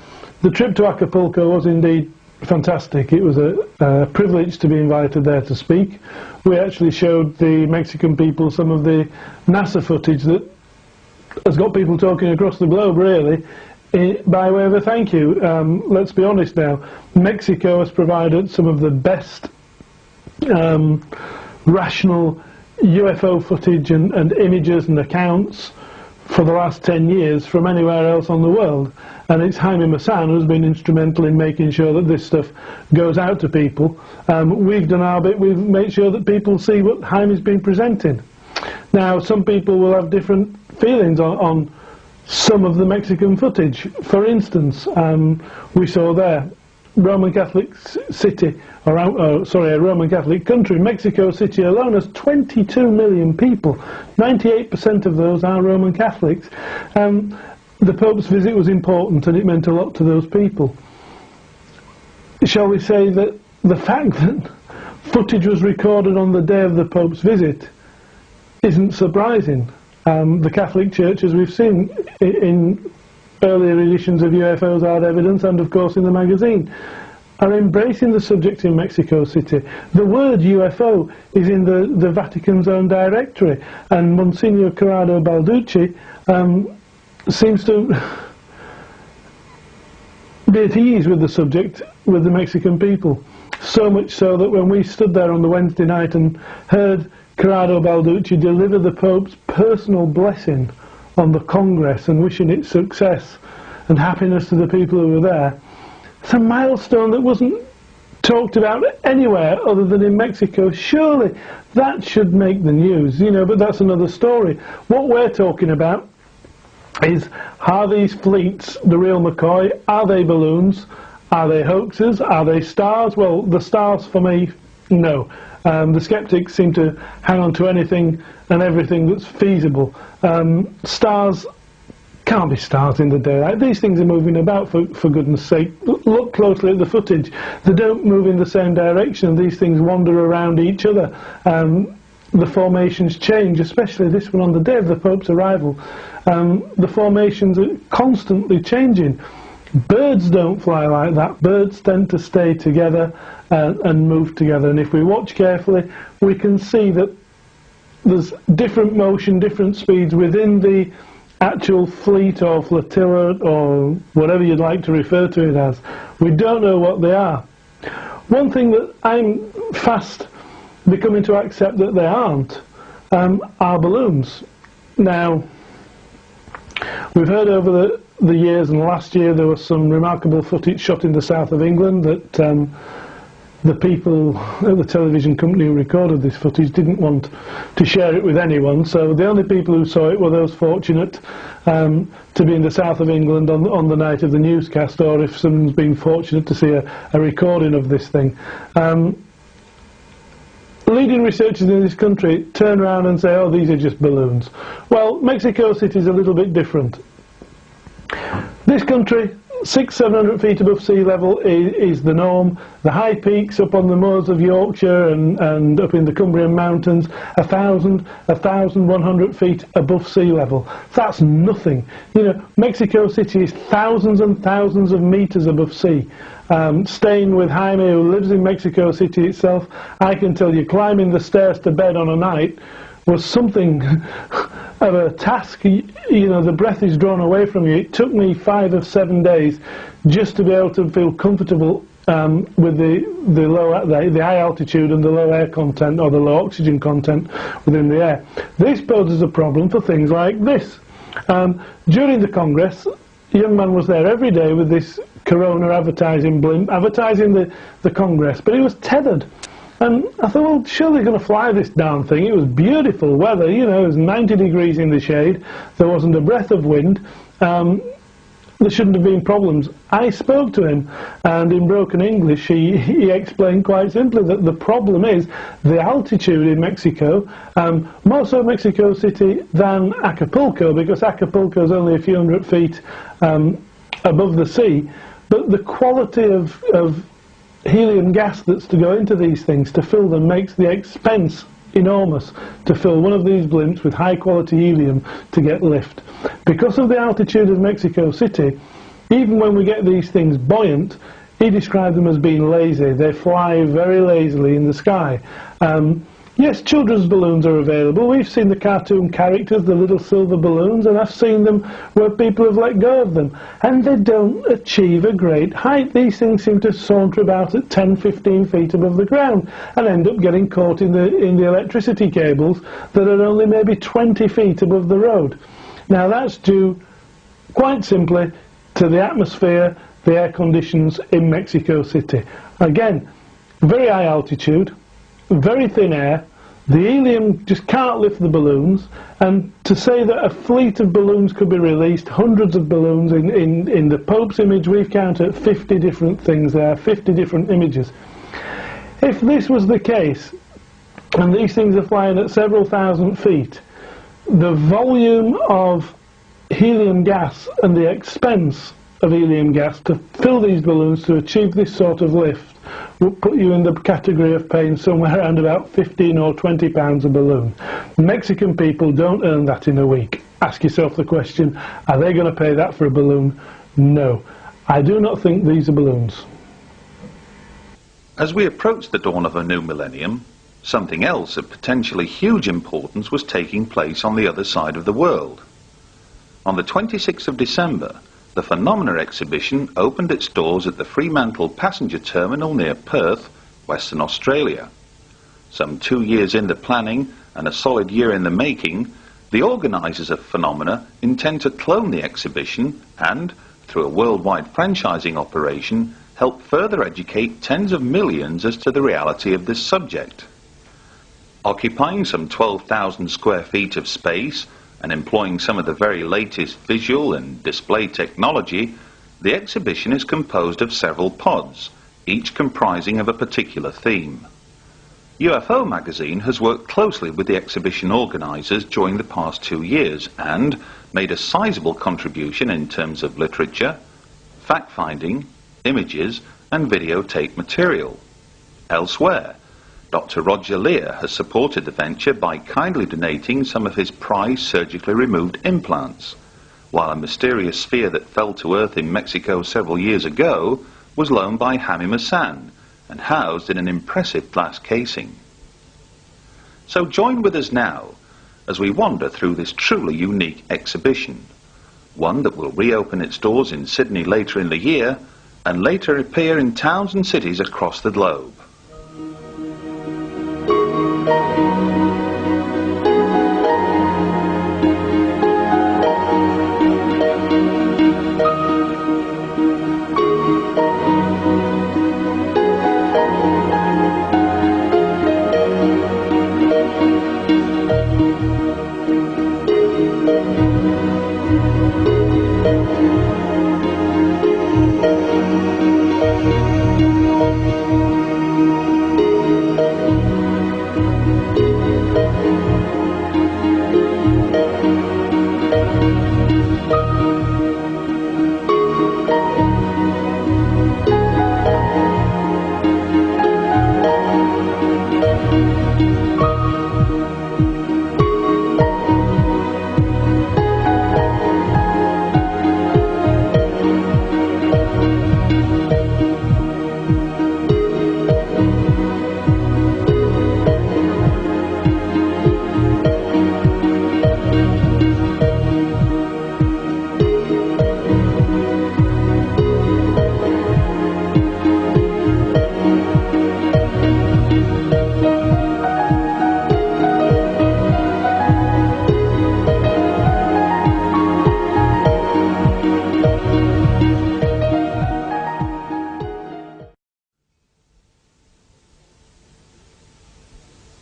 the trip to Acapulco was indeed fantastic. It was a privilege to be invited there to speak. We actually showed the Mexican people some of the NASA footage that has got people talking across the globe, really, by way of a thank you. Let's be honest now, Mexico has provided some of the best rational UFO footage and images and accounts for the last 10 years from anywhere else on the world, and it's Jaime Maussan who's been instrumental in making sure that this stuff goes out to people. We've done our bit, we've made sure that people see what Jaime's been presenting. Now, some people will have different feelings on some of the Mexican footage. For instance, we saw there Roman Catholic city, a Roman Catholic country. Mexico City alone has 22 million people. 98% of those are Roman Catholics. The Pope's visit was important and it meant a lot to those people. Shall we say that the fact that footage was recorded on the day of the Pope's visit isn't surprising. The Catholic Church, as we've seen in earlier editions of UFO's Hard Evidence and of course in the magazine, are embracing the subject in Mexico City. The word UFO is in the Vatican's own directory, and Monsignor Corrado Balducci seems to be at ease with the subject with the Mexican people. So much so that when we stood there on the Wednesday night and heard Corrado Balducci deliver the Pope's personal blessing on the Congress and wishing it success and happiness to the people who were there, it's a milestone that wasn't talked about anywhere other than in Mexico. Surely that should make the news, you know, but that's another story. What we're talking about is, are these fleets the real McCoy? Are they balloons? Are they hoaxes? Are they stars? Well, the stars for me, no. The skeptics seem to hang on to anything and everything that's feasible. Stars can't be stars in the daylight. These things are moving about, for goodness sake. Look closely at the footage. They don't move in the same direction. These things wander around each other. The formations change, especially this one on the day of the Pope's arrival. The formations are constantly changing. Birds don't fly like that. Birds tend to stay together and move together. And if we watch carefully, we can see that there's different motion, different speeds within the actual fleet or flotilla or whatever you'd like to refer to it as. We don't know what they are. One thing that I'm fast becoming to accept that they aren't are balloons. Now, we've heard over the years, and last year there was some remarkable footage shot in the south of England that the people at the television company who recorded this footage didn't want to share it with anyone, so the only people who saw it were those fortunate to be in the south of England on the night of the newscast, or if someone's been fortunate to see a recording of this thing. Leading researchers in this country turn around and say, oh, these are just balloons. Well, Mexico City is a little bit different. This country, 600-700 feet above sea level is the norm. The high peaks up on the moors of Yorkshire and up in the Cumbrian mountains, 1,100 feet above sea level. That's nothing. You know, Mexico City is thousands and thousands of meters above sea. Staying with Jaime, who lives in Mexico City itself, I can tell you climbing the stairs to bed on a night was something of a task. You know, the breath is drawn away from you. It took me 5 or 7 days just to be able to feel comfortable with the high altitude and the low air content, or the low oxygen content within the air. This poses a problem for things like this. During the Congress, a young man was there every day with this Corona advertising blimp, advertising the Congress, but he was tethered. And I thought, well, surely they're going to fly this darn thing. It was beautiful weather, you know, it was 90 degrees in the shade, there wasn't a breath of wind, there shouldn't have been problems. I spoke to him, and in broken English he explained quite simply that the problem is the altitude in Mexico, more so Mexico City than Acapulco, because Acapulco is only a few hundred feet above the sea, but the quality of helium gas that's to go into these things to fill them makes the expense enormous to fill one of these blimps with high quality helium to get lift. Because of the altitude of Mexico City, even when we get these things buoyant, he described them as being lazy. They fly very lazily in the sky. Yes, children's balloons are available. We've seen the cartoon characters, the little silver balloons, and I've seen them where people have let go of them, and they don't achieve a great height. These things seem to saunter about at 10-15 feet above the ground and end up getting caught in the electricity cables that are only maybe 20 feet above the road. Now that's due quite simply to the atmosphere, the air conditions in Mexico City. Again, very high altitude, very thin air, the helium just can't lift the balloons, and to say that a fleet of balloons could be released, hundreds of balloons, in the Pope's image we've counted 50 different things there, 50 different images. If this was the case, and these things are flying at several thousand feet, the volume of helium gas and the expense of helium gas to fill these balloons to achieve this sort of lift would put you in the category of paying somewhere around about 15 or 20 pounds a balloon. Mexican people don't earn that in a week. Ask yourself the question, are they going to pay that for a balloon? No. I do not think these are balloons. As we approached the dawn of a new millennium, something else of potentially huge importance was taking place on the other side of the world. On the 26th of December, The Phenomena exhibition opened its doors at the Fremantle passenger terminal near Perth, Western Australia. Some 2 years into planning and a solid year in the making, the organisers of Phenomena intend to clone the exhibition and, through a worldwide franchising operation, help further educate tens of millions as to the reality of this subject. Occupying some 12,000 square feet of space and employing some of the very latest visual and display technology, the exhibition is composed of several pods, each comprising of a particular theme. UFO magazine has worked closely with the exhibition organisers during the past 2 years and made a sizable contribution in terms of literature, fact-finding, images and videotape material. Elsewhere, Dr. Roger Lear has supported the venture by kindly donating some of his prized surgically removed implants, while a mysterious sphere that fell to Earth in Mexico several years ago was loaned by Jaime Maussan and housed in an impressive glass casing. So join with us now as we wander through this truly unique exhibition, one that will reopen its doors in Sydney later in the year and later appear in towns and cities across the globe.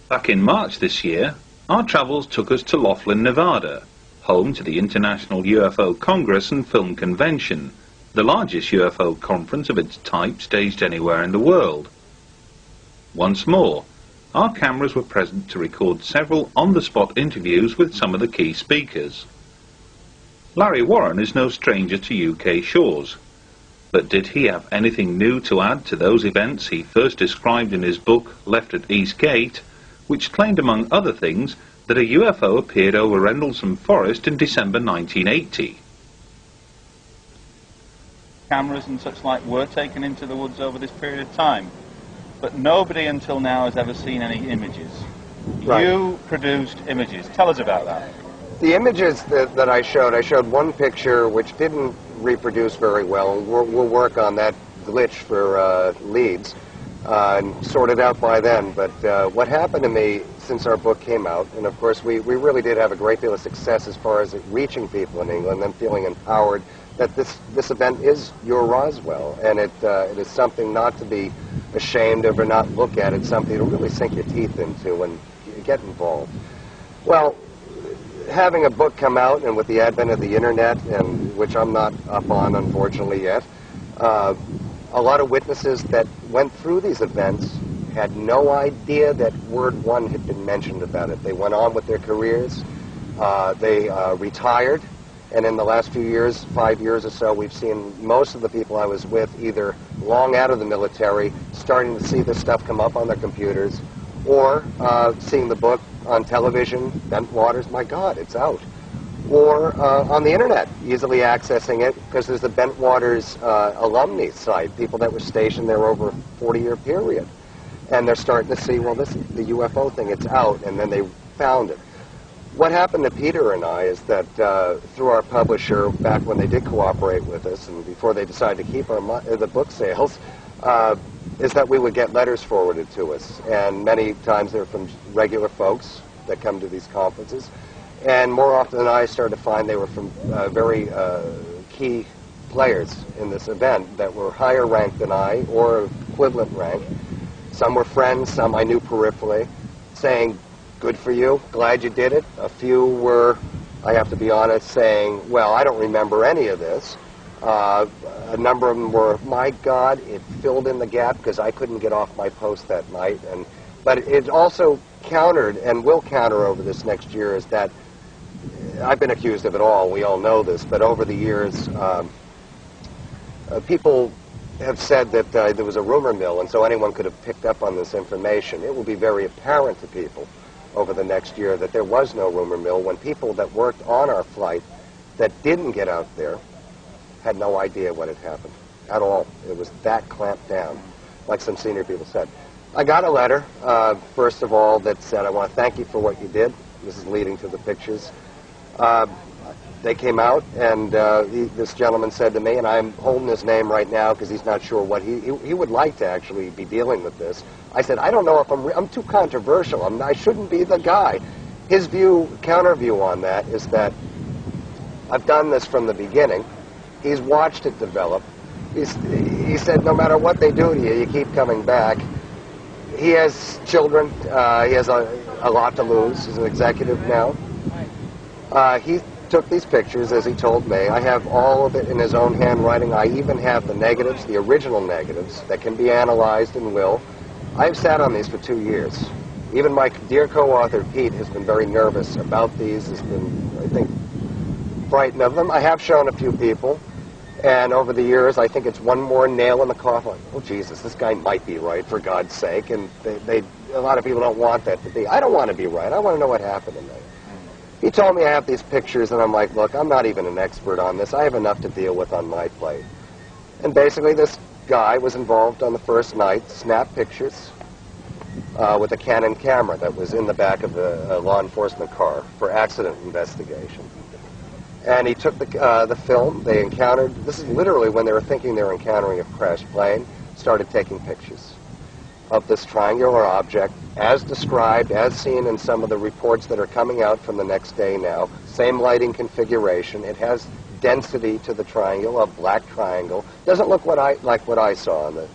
Back in March this year, our travels took us to Laughlin, Nevada, home to the International UFO Congress and Film Convention, the largest UFO conference of its type staged anywhere in the world. Once more, our cameras were present to record several on-the-spot interviews with some of the key speakers. Larry Warren is no stranger to UK shores, but did he have anything new to add to those events he first described in his book Left at East Gate, which claimed among other things that a UFO appeared over Rendlesham Forest in December 1980. Cameras and such like were taken into the woods over this period of time, but nobody until now has ever seen any images. Right. You produced images. Tell us about that. The images that I showed one picture which didn't reproduce very well. We'll work on that glitch for leads. And sorted out by then, but what happened to me since our book came out, and of course we really did have a great deal of success as far as it reaching people in England, them feeling empowered that this event is your Roswell, and it is something not to be ashamed of or not look at. It's something to really sink your teeth into and get involved. Well, having a book come out, and with the advent of the internet, and which I'm not up on unfortunately yet, a lot of witnesses that went through these events had no idea that word one had been mentioned about it. They went on with their careers. They retired. And in the last few years, 5 years or so, we've seen most of the people I was with either long out of the military, starting to see this stuff come up on their computers, or seeing the book on television, Bent Waters, my God, it's out. Or on the internet, easily accessing it, because there's the Bent Waters alumni site, people that were stationed there over a 40-year period. And they're starting to see, well, this the UFO thing, it's out, and then they found it. What happened to Peter and I is that through our publisher, back when they did cooperate with us and before they decided to keep the book sales, is that we would get letters forwarded to us. And many times they're from regular folks that come to these conferences. And more often than not, I started to find they were from very key players in this event that were higher ranked than I or equivalent rank. Some were friends, some I knew peripherally, saying, "Good for you, glad you did it." A few were, I have to be honest, saying, "Well, I don't remember any of this." A number of them were, "My God, it filled in the gap because I couldn't get off my post that night." But it also countered, and will counter over this next year, is that I've been accused of it all. We all know this, but over the years, people have said that there was a rumor mill, and so anyone could have picked up on this information. It will be very apparent to people over the next year that there was no rumor mill when people that worked on our flight that didn't get out there had no idea what had happened at all. It was that clamped down, like some senior people said. I got a letter, first of all, that said, "I want to thank you for what you did." This is leading to the pictures. They came out, and this gentleman said to me, and I'm holding his name right now because he's not sure what he would like to actually be dealing with this. I said, "I don't know if I'm too controversial. I shouldn't be the guy." His view, counter view on that is that I've done this from the beginning. He's watched it develop. He said, "No matter what they do to you, you keep coming back." He has children. He has a lot to lose. He's an executive now. He took these pictures, as he told me. I have all of it in his own handwriting. I even have the negatives, the original negatives, that can be analyzed and will. I've sat on these for 2 years. Even my dear co-author, Pete, has been very nervous about these, has been, I think, frightened of them. I have shown a few people, and over the years, I think it's one more nail in the coffin. Oh, Jesus, this guy might be right, for God's sake, and a lot of people don't want that to be. I don't want to be right. I want to know what happened to me. He told me I have these pictures, and I'm like, "Look, I'm not even an expert on this. I have enough to deal with on my plate." And basically, this guy was involved on the first night, snapped pictures with a Canon camera that was in the back of a law enforcement car for accident investigation. And he took the film. They encountered, this is literally when they were thinking they were encountering a crashed plane, started taking pictures of this triangular object, as described, as seen in some of the reports that are coming out from the next day now. Same lighting configuration. It has density to the triangle, a black triangle. Doesn't look like what I saw on the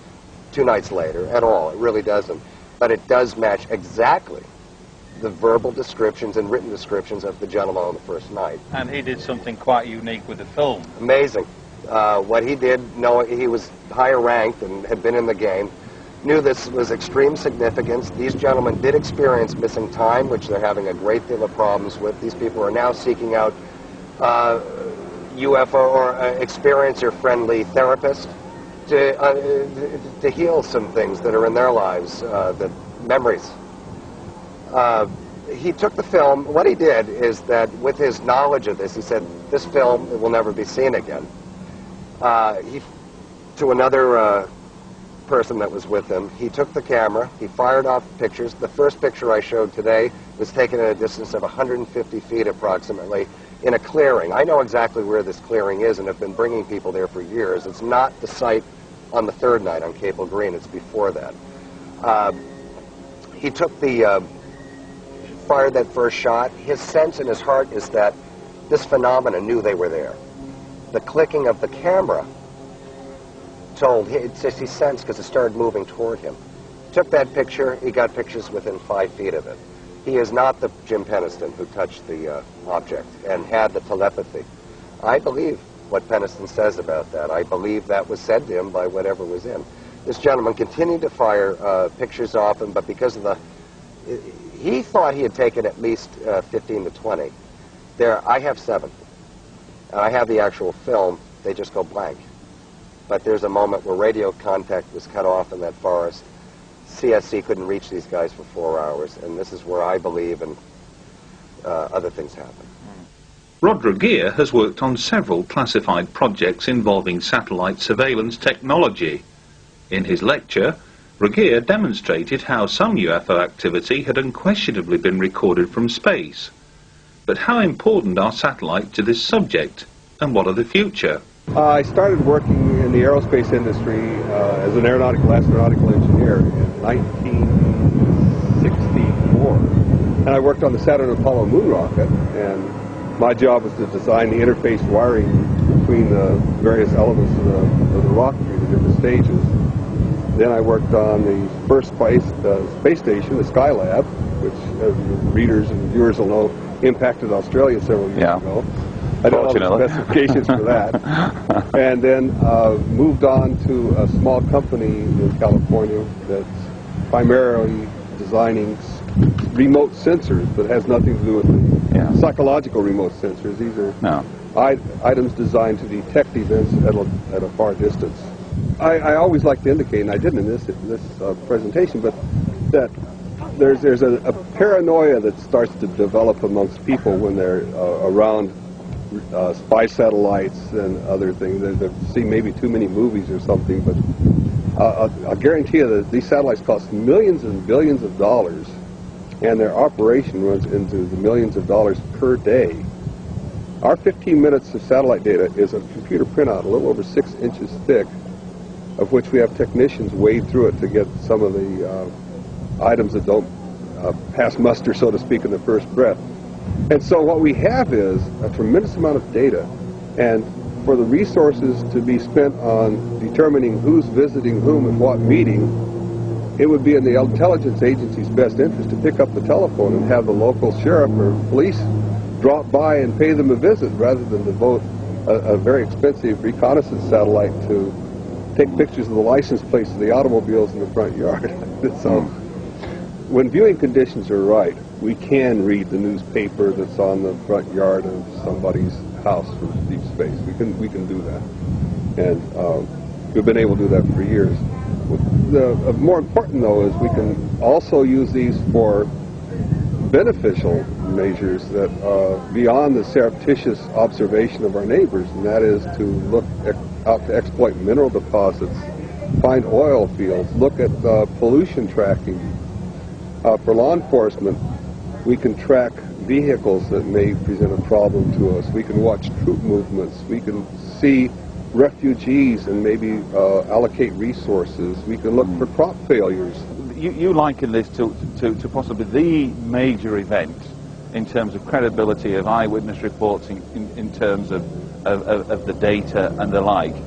2 nights later at all. It really doesn't. But it does match exactly the verbal descriptions and written descriptions of the gentleman on the first night. And he did something quite unique with the film. Amazing. What he did, knowing he was higher ranked and had been in the game, knew this was extreme significance. These gentlemen did experience missing time, which they're having a great deal of problems with. These people are now seeking out UFO or experiencer-friendly therapists to heal some things that are in their lives, the memories. He took the film. What he did is that with his knowledge of this, he said, "This film, it will never be seen again." To another person that was with him, he took the camera, he fired off pictures. The first picture I showed today was taken at a distance of 150 feet approximately in a clearing. I know exactly where this clearing is and have been bringing people there for years. It's not the site on the third night on Cable Green, it's before that. He took fired that first shot. His sense in his heart is that this phenomena knew they were there. The clicking of the camera told, it's just he sensed because it started moving toward him. Took that picture, he got pictures within 5 feet of it. He is not the Jim Peniston who touched the object and had the telepathy. I believe what Peniston says about that. I believe that was said to him by whatever was in. This gentleman continued to fire pictures off him, but because of he thought he had taken at least 15 to 20. I have 7. And I have the actual film. They just go blank. But there's a moment where radio contact was cut off in that forest. CSC couldn't reach these guys for 4 hours, and this is where I believe and other things happen. Rod Regier has worked on several classified projects involving satellite surveillance technology. In his lecture, Regier demonstrated how some UFO activity had unquestionably been recorded from space, But how important are satellites to this subject, and what are the future? I started working in the aerospace industry as an astronautical engineer in 1964. And I worked on the Saturn and Apollo moon rocket, and my job was to design the interface wiring between the various elements of the rocket, the different stages. Then I worked on the first space station, the Skylab, which readers and viewers will know impacted Australia several years ago. I don't know the specifications for that. And then moved on to a small company in California that's primarily designing remote sensors, but has nothing to do with the psychological remote sensors. These are items designed to detect events at a far distance. I always like to indicate, and I didn't in this presentation, but that there's a paranoia that starts to develop amongst people when they're around spy satellites and other things. They've seen maybe too many movies or something, but I'll guarantee you that these satellites cost millions and billions of dollars, and their operation runs into the millions of dollars per day. Our 15 minutes of satellite data is a computer printout a little over 6 inches thick, of which we have technicians wade through it to get some of the items that don't pass muster, so to speak, in the first breath. And so what we have is a tremendous amount of data, and for the resources to be spent on determining who's visiting whom at what meeting, it would be in the intelligence agency's best interest to pick up the telephone and have the local sheriff or police drop by and pay them a visit, rather than devote a very expensive reconnaissance satellite to take pictures of the license plates of the automobiles in the front yard. So, when viewing conditions are right, we can read the newspaper that's on the front yard of somebody's house from deep space. We can do that, and we've been able to do that for years. More important, though, is we can also use these for beneficial measures that beyond the surreptitious observation of our neighbors, and that is to look out to exploit mineral deposits, find oil fields, look at pollution tracking. For law enforcement, we can track vehicles that may present a problem to us. We can watch troop movements. We can see refugees and maybe allocate resources. We can look for crop failures. You liken this to possibly the major event in terms of credibility of eyewitness reports, in terms of the data and the like.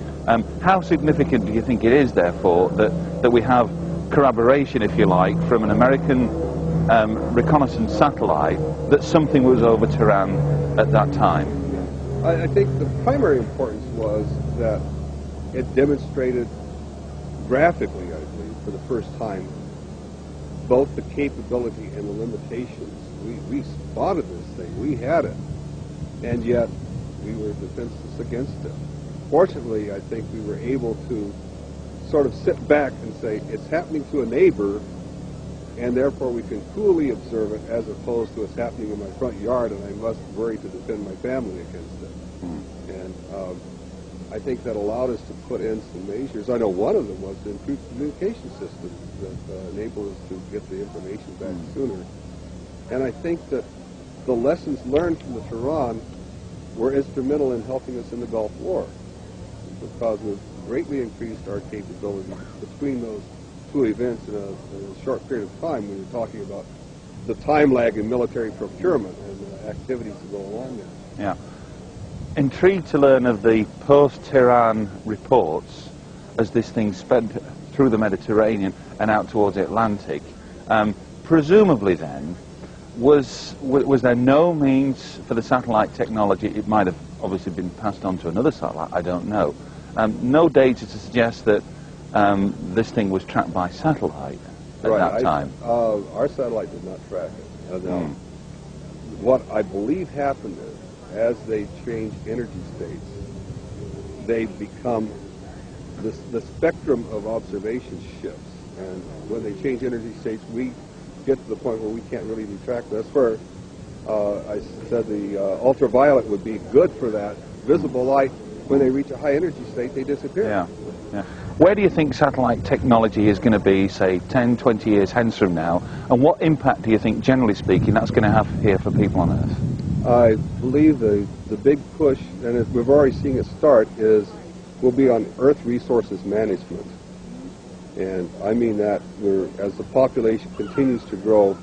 How significant do you think it is, therefore, that we have corroboration, if you like, from an American reconnaissance satellite that something was over Tehran at that time? I think the primary importance was that it demonstrated graphically, I believe, for the first time, both the capability and the limitations. We spotted this thing, we had it, and yet we were defenseless against it. Fortunately, I think we were able to sort of sit back and say, it's happening to a neighbor, and therefore we can coolly observe it, as opposed to it's happening in my front yard and I must worry to defend my family against it. And I think that allowed us to put in some measures. I know one of them was to improve communication systems that enable us to get the information back sooner. And I think that the lessons learned from the Tehran were instrumental in helping us in the Gulf War, because we've greatly increased our capability between those two events in a short period of time, when you're talking about the time lag in military procurement and activities that go along there. Yeah. Intrigued to learn of the post-Tehran reports as this thing sped through the Mediterranean and out towards the Atlantic. Presumably then, was there no means for the satellite technology? It might have obviously been passed on to another satellite, I don't know. No data to suggest that this thing was tracked by satellite at that time. Our satellite did not track it. What I believe happened is, as they change energy states, they become, the spectrum of observation shifts. And when they change energy states, we get to the point where we can't really be tracked. That's where I said the ultraviolet would be good for that. Visible light, when they reach a high energy state, they disappear. Yeah. Where do you think satellite technology is going to be, say, 10, 20 years hence from now? And what impact do you think, generally speaking, that's going to have here for people on Earth? I believe the big push, and we've already seen it start, will be on Earth resources management. And I mean that as the population continues to grow,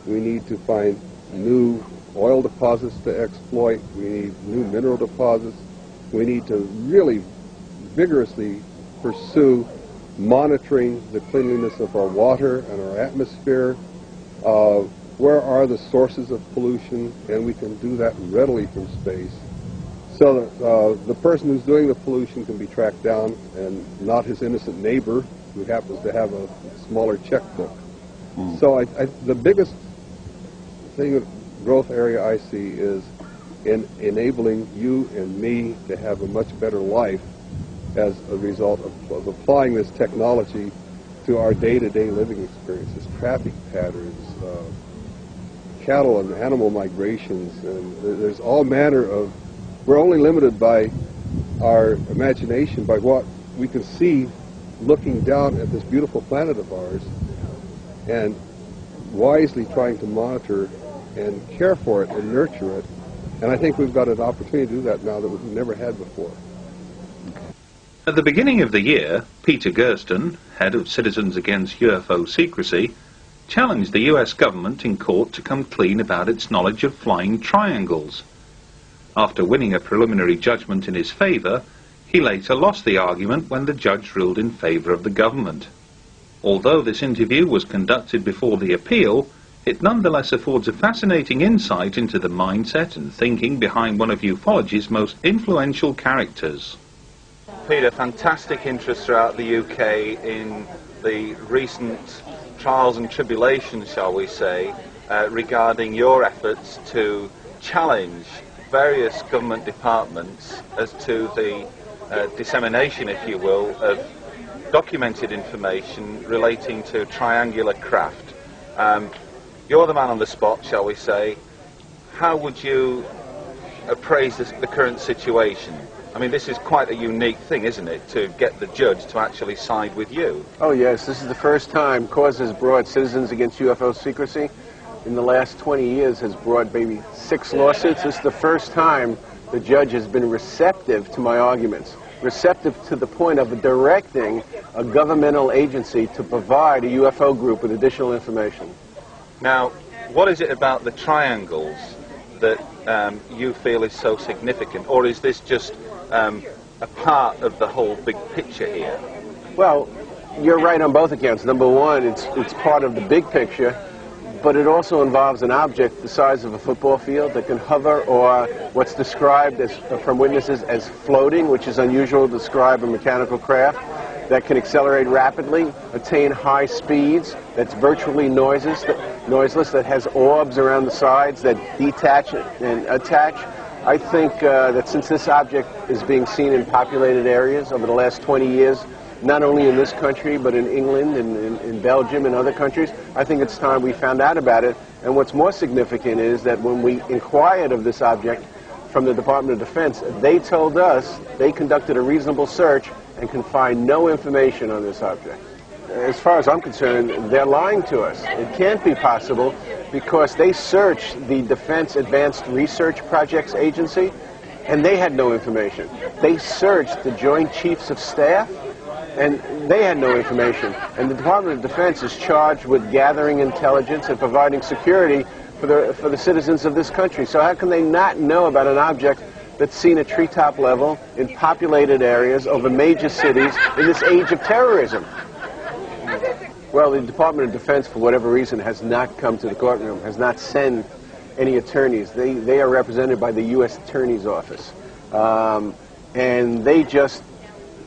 we need to find new oil deposits to exploit, we need new mineral deposits, we need to really vigorously pursue monitoring the cleanliness of our water and our atmosphere. Where are the sources of pollution? And we can do that readily from space. So that the person who's doing the pollution can be tracked down and not his innocent neighbor who happens to have a smaller checkbook. So the biggest growth area I see is in enabling you and me to have a much better life as a result of applying this technology to our day-to-day living experiences, traffic patterns, cattle and animal migrations, and there's all manner of, we're only limited by our imagination, by what we can see looking down at this beautiful planet of ours, and wisely trying to monitor and care for it and nurture it. And I think we've got an opportunity to do that now that we've never had before. At the beginning of the year, Peter Gersten, head of Citizens Against UFO Secrecy, challenged the US government in court to come clean about its knowledge of flying triangles. After winning a preliminary judgment in his favour, he later lost the argument when the judge ruled in favour of the government. Although this interview was conducted before the appeal, it nonetheless affords a fascinating insight into the mindset and thinking behind one of ufology's most influential characters. Peter, fantastic interest throughout the UK in the recent trials and tribulations, shall we say, regarding your efforts to challenge various government departments as to the dissemination, if you will, of documented information relating to triangular craft. You're the man on the spot, shall we say. How would you appraise the current situation? I mean, this is quite a unique thing, isn't it, to get the judge to actually side with you? Oh, yes. This is the first time CAUSE has brought Citizens Against UFO Secrecy. In the last 20 years has brought maybe 6 lawsuits. This is the first time the judge has been receptive to my arguments. Receptive to the point of directing a governmental agency to provide a UFO group with additional information. Now, what is it about the triangles that you feel is so significant, or is this just a part of the whole big picture here? Well, you're right on both accounts. Number one, it's part of the big picture, but it also involves an object the size of a football field that can hover, or what's described as, from witnesses as floating, which is unusual to describe a mechanical craft, that can accelerate rapidly, attain high speeds, that's virtually noiseless, that has orbs around the sides that detach and attach. I think that since this object is being seen in populated areas over the last 20 years, not only in this country, but in England and in Belgium and other countries, I think it's time we found out about it. And what's more significant is that when we inquired of this object from the Department of Defense, they told us they conducted a reasonable search and can find no information on this object. As far as I'm concerned, they're lying to us. It can't be possible because they searched the Defense Advanced Research Projects Agency and they had no information. They searched the Joint Chiefs of Staff and they had no information. And the Department of Defense is charged with gathering intelligence and providing security for the citizens of this country. So how can they not know about an object that's seen at treetop level in populated areas over major cities in this age of terrorism? Well, the Department of Defense, for whatever reason, has not come to the courtroom, has not sent any attorneys. They are represented by the U.S. Attorney's Office. And they just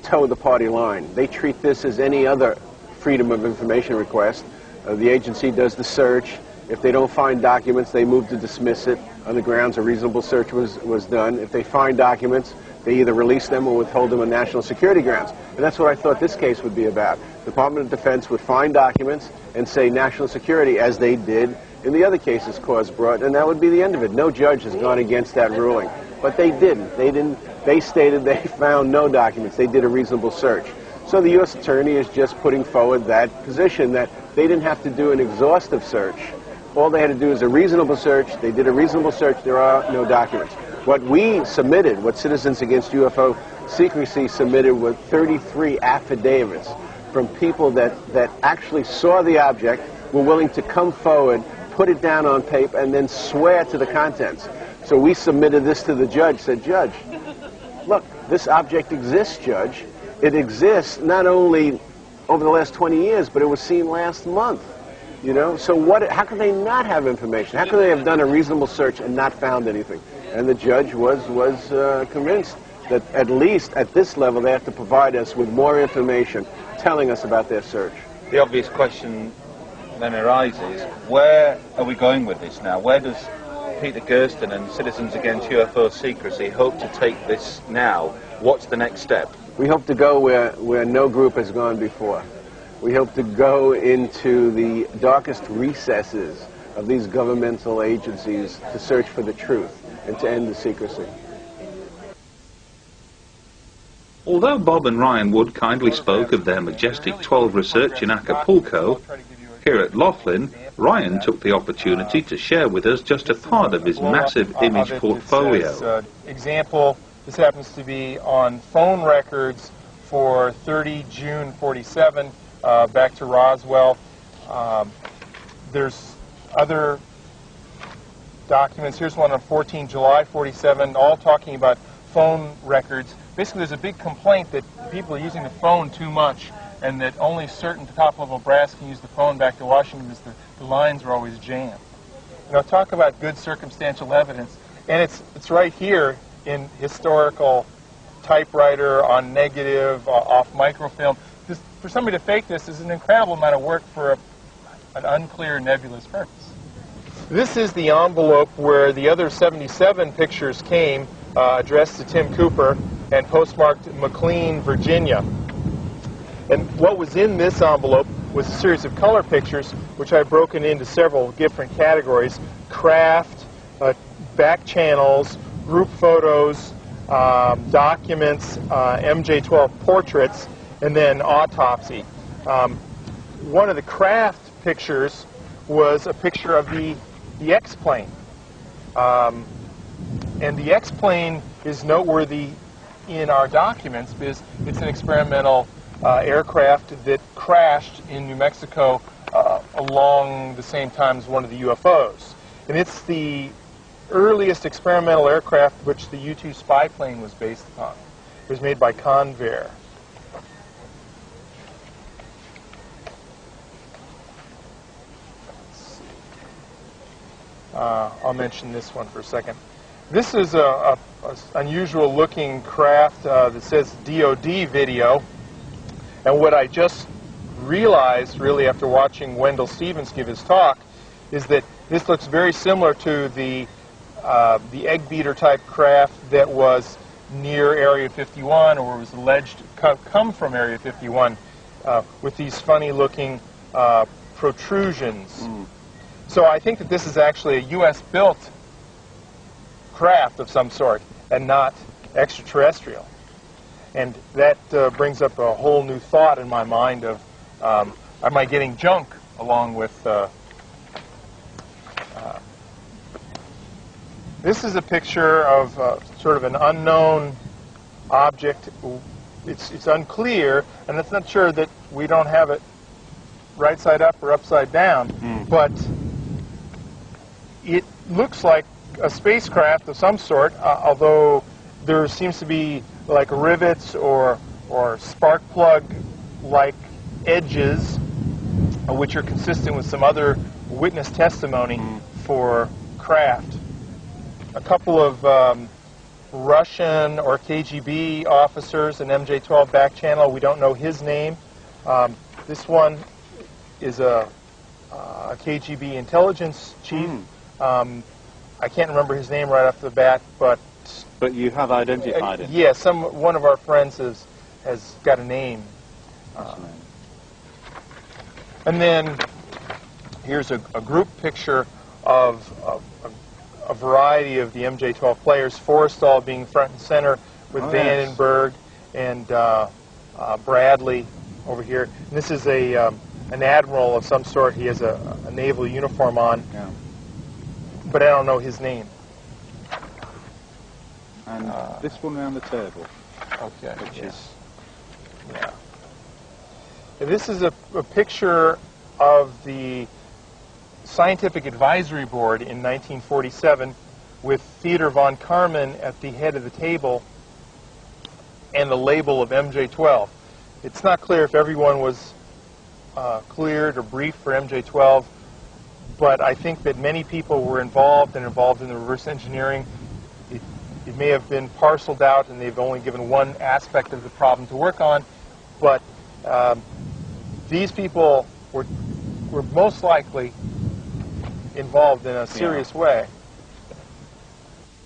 toe the party line. They treat this as any other Freedom of Information request. The agency does the search. If they don't find documents, they move to dismiss it on the grounds a reasonable search was done. If they find documents, they either release them or withhold them on national security grounds. And that's what I thought this case would be about. The Department of Defense would find documents and say national security, as they did in the other cases CAUSE brought, and that would be the end of it. No judge has gone against that ruling. But they didn't. They stated they found no documents. They did a reasonable search. So the U.S. Attorney is just putting forward that position that they didn't have to do an exhaustive search. All they had to do is a reasonable search. They did a reasonable search. There are no documents. What we submitted, what Citizens Against UFO Secrecy submitted, were 33 affidavits from people that actually saw the object, were willing to come forward, put it down on paper, and then swear to the contents. So we submitted this to the judge, said, Judge, look, this object exists, Judge. It exists not only over the last 20 years, but it was seen last month. You know, so how could they not have information? How could they have done a reasonable search and not found anything? And the judge was convinced that at least at this level they have to provide us with more information telling us about their search. The obvious question then arises, where are we going with this now? Where does Peter Gersten and Citizens Against UFO Secrecy hope to take this now? What's the next step? We hope to go where no group has gone before. We hope to go into the darkest recesses of these governmental agencies to search for the truth and to end the secrecy. Although Bob and Ryan Wood kindly spoke of their majestic 12 research in Acapulco, here at Laughlin, Ryan took the opportunity to share with us just a part of his massive image portfolio. Example, this happens to be on phone records for 30 June 47, back to Roswell. There's other documents. Here's one on 14 July 47, all talking about phone records. Basically, there's a big complaint that people are using the phone too much, and that only certain top-level brass can use the phone back to Washington because the lines are always jammed. You know, talk about good circumstantial evidence, and it's right here in historical typewriter, on negative, off microfilm. For somebody to fake this is an incredible amount of work for an unclear, nebulous purpose. This is the envelope where the other 77 pictures came, addressed to Tim Cooper and postmarked McLean, Virginia. And what was in this envelope was a series of color pictures, which I've broken into several different categories: craft, back channels, group photos, documents, MJ-12 portraits, and then autopsy. One of the craft pictures was a picture of the X-plane. And the X-plane is noteworthy in our documents because it's an experimental aircraft that crashed in New Mexico along the same time as one of the UFOs. And it's the earliest experimental aircraft which the U-2 spy plane was based upon. It was made by Convair. I'll mention this one for a second. This is a unusual looking craft that says DOD video, and what I just realized really after watching Wendell Stevens give his talk is that this looks very similar to the egg beater type craft that was near Area 51, or was alleged to come from Area 51, with these funny looking protrusions. So I think that this is actually a U.S. built craft of some sort and not extraterrestrial. And that brings up a whole new thought in my mind of, am I getting junk along with... This is a picture of sort of an unknown object. It's unclear, and it's not sure that we don't have it right side up or upside down, but it looks like a spacecraft of some sort, although there seems to be like rivets or spark plug-like edges, which are consistent with some other witness testimony for craft. A couple of Russian or KGB officers, an MJ-12 back channel. We don't know his name. This one is a KGB intelligence chief. I can't remember his name right off the bat, but you have identified him. Yeah, one of our friends has got a name. And then here's a group picture of a variety of the MJ-12 players. Forrestal being front and center with Vandenberg and Bradley over here. And this is an admiral of some sort. He has a naval uniform on, Yeah. but I don't know his name. And this one around the table. Okay. Which is... Yeah. And this is a picture of the Scientific Advisory Board in 1947 with Theodor von Karman at the head of the table and the label of MJ-12. It's not clear if everyone was cleared or briefed for MJ-12, but I think that many people were involved in the reverse engineering. It may have been parceled out and they've only given one aspect of the problem to work on, but these people were most likely involved in a serious way.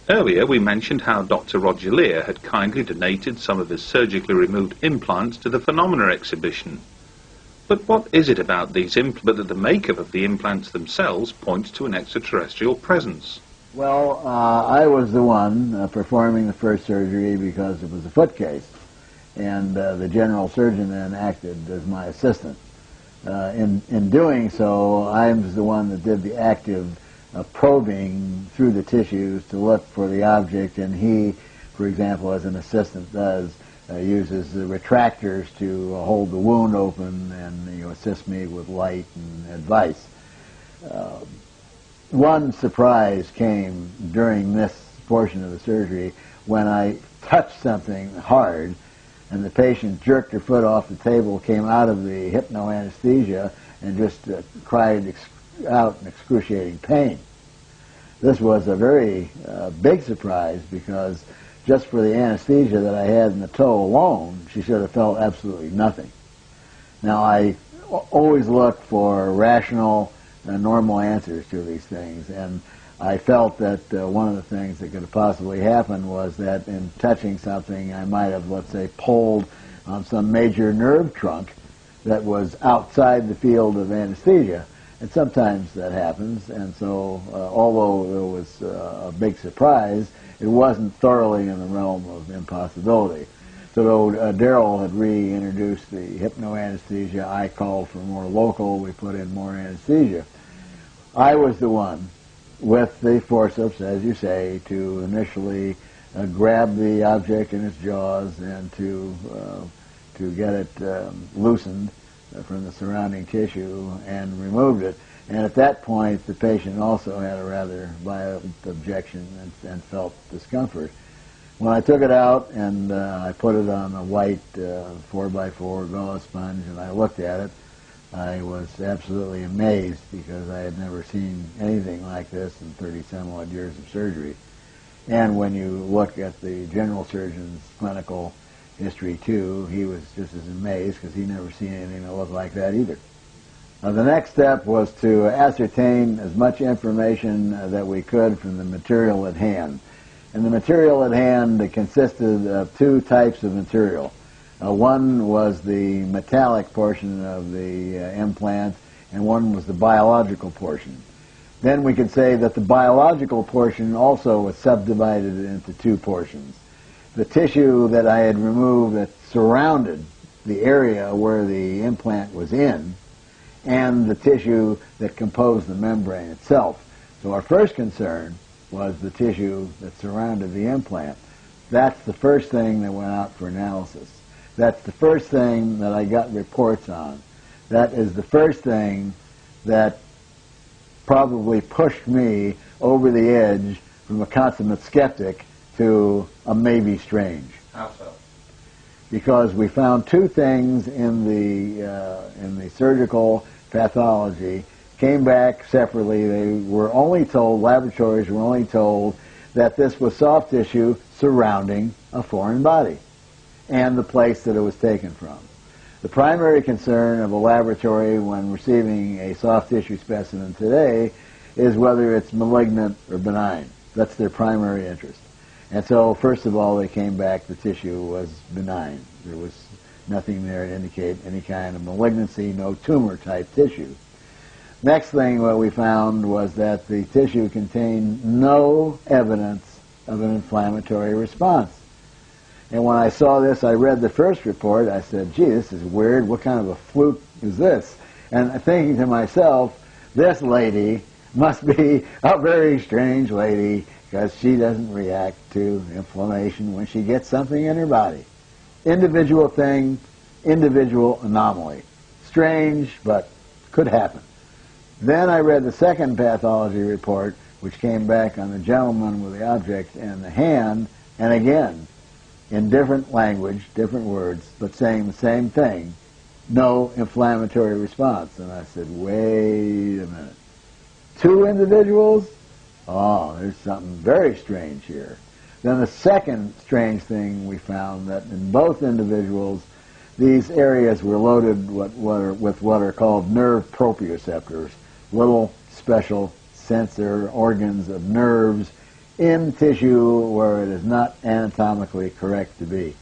Earlier we mentioned how Dr. Roger Lear had kindly donated some of his surgically removed implants to the Phenomena exhibition. But what is it about these implants that the makeup of the implants themselves points to an extraterrestrial presence? Well, I was the one performing the first surgery because it was a foot case, and the general surgeon then acted as my assistant. In doing so, I was the one that did the active probing through the tissues to look for the object, and he, for example, as an assistant does, uses the retractors to hold the wound open and assist me with light and advice. One surprise came during this portion of the surgery when I touched something hard and the patient jerked her foot off the table, came out of the hypnoanesthesia, and just cried out in excruciating pain. This was a very big surprise because just for the anesthesia that I had in the toe alone, she should have felt absolutely nothing. Now, I always look for rational, normal answers to these things, and I felt that one of the things that could have possibly happened was that in touching something, I might have, let's say, pulled on some major nerve trunk that was outside the field of anesthesia. And sometimes that happens, and so although it was a big surprise, it wasn't thoroughly in the realm of impossibility. So though Darrell had reintroduced the hypnoanesthesia, I called for more local, we put in more anesthesia. I was the one with the forceps, as you say, to initially grab the object in its jaws and to get it loosened from the surrounding tissue and removed it. And at that point, the patient also had a rather violent objection and felt discomfort. When I took it out and I put it on a white 4x4 gauze sponge and I looked at it, I was absolutely amazed because I had never seen anything like this in 30-some-odd years of surgery. And when you look at the general surgeon's clinical history too, he was just as amazed because he'd never seen anything that looked like that either. The next step was to ascertain as much information that we could from the material at hand. And the material at hand consisted of two types of material. One was the metallic portion of the implant, and one was the biological portion. Then we could say that the biological portion also was subdivided into two portions. The tissue that I had removed that surrounded the area where the implant was in, and the tissue that composed the membrane itself. So our first concern was the tissue that surrounded the implant. That's the first thing that went out for analysis. That's the first thing that I got reports on. That is the first thing that probably pushed me over the edge from a consummate skeptic to a maybe strange. How so? Because we found two things in the surgical pathology, came back separately. They were only told, laboratories were only told, that this was soft tissue surrounding a foreign body and the place that it was taken from. The primary concern of a laboratory when receiving a soft tissue specimen today is whether it's malignant or benign. That's their primary interest. And so, first of all, they came back, the tissue was benign. There was nothing there to indicate any kind of malignancy, no tumor-type tissue. Next thing what we found was that the tissue contained no evidence of an inflammatory response. And when I saw this, I read the first report, I said, gee, this is weird, what kind of a fluke is this? And thinking to myself, this lady must be a very strange lady because she doesn't react to inflammation when she gets something in her body. Individual thing, individual anomaly. Strange, but could happen. Then I read the second pathology report, which came back on the gentleman with the object and the hand, and again, in different language, different words, but saying the same thing, no inflammatory response. And I said, wait a minute. 2 individuals? Oh, there's something very strange here. Then the second strange thing we found, that in both individuals, these areas were loaded with what are called nerve proprioceptors, little special sensor organs of nerves in tissue where it is not anatomically correct to be.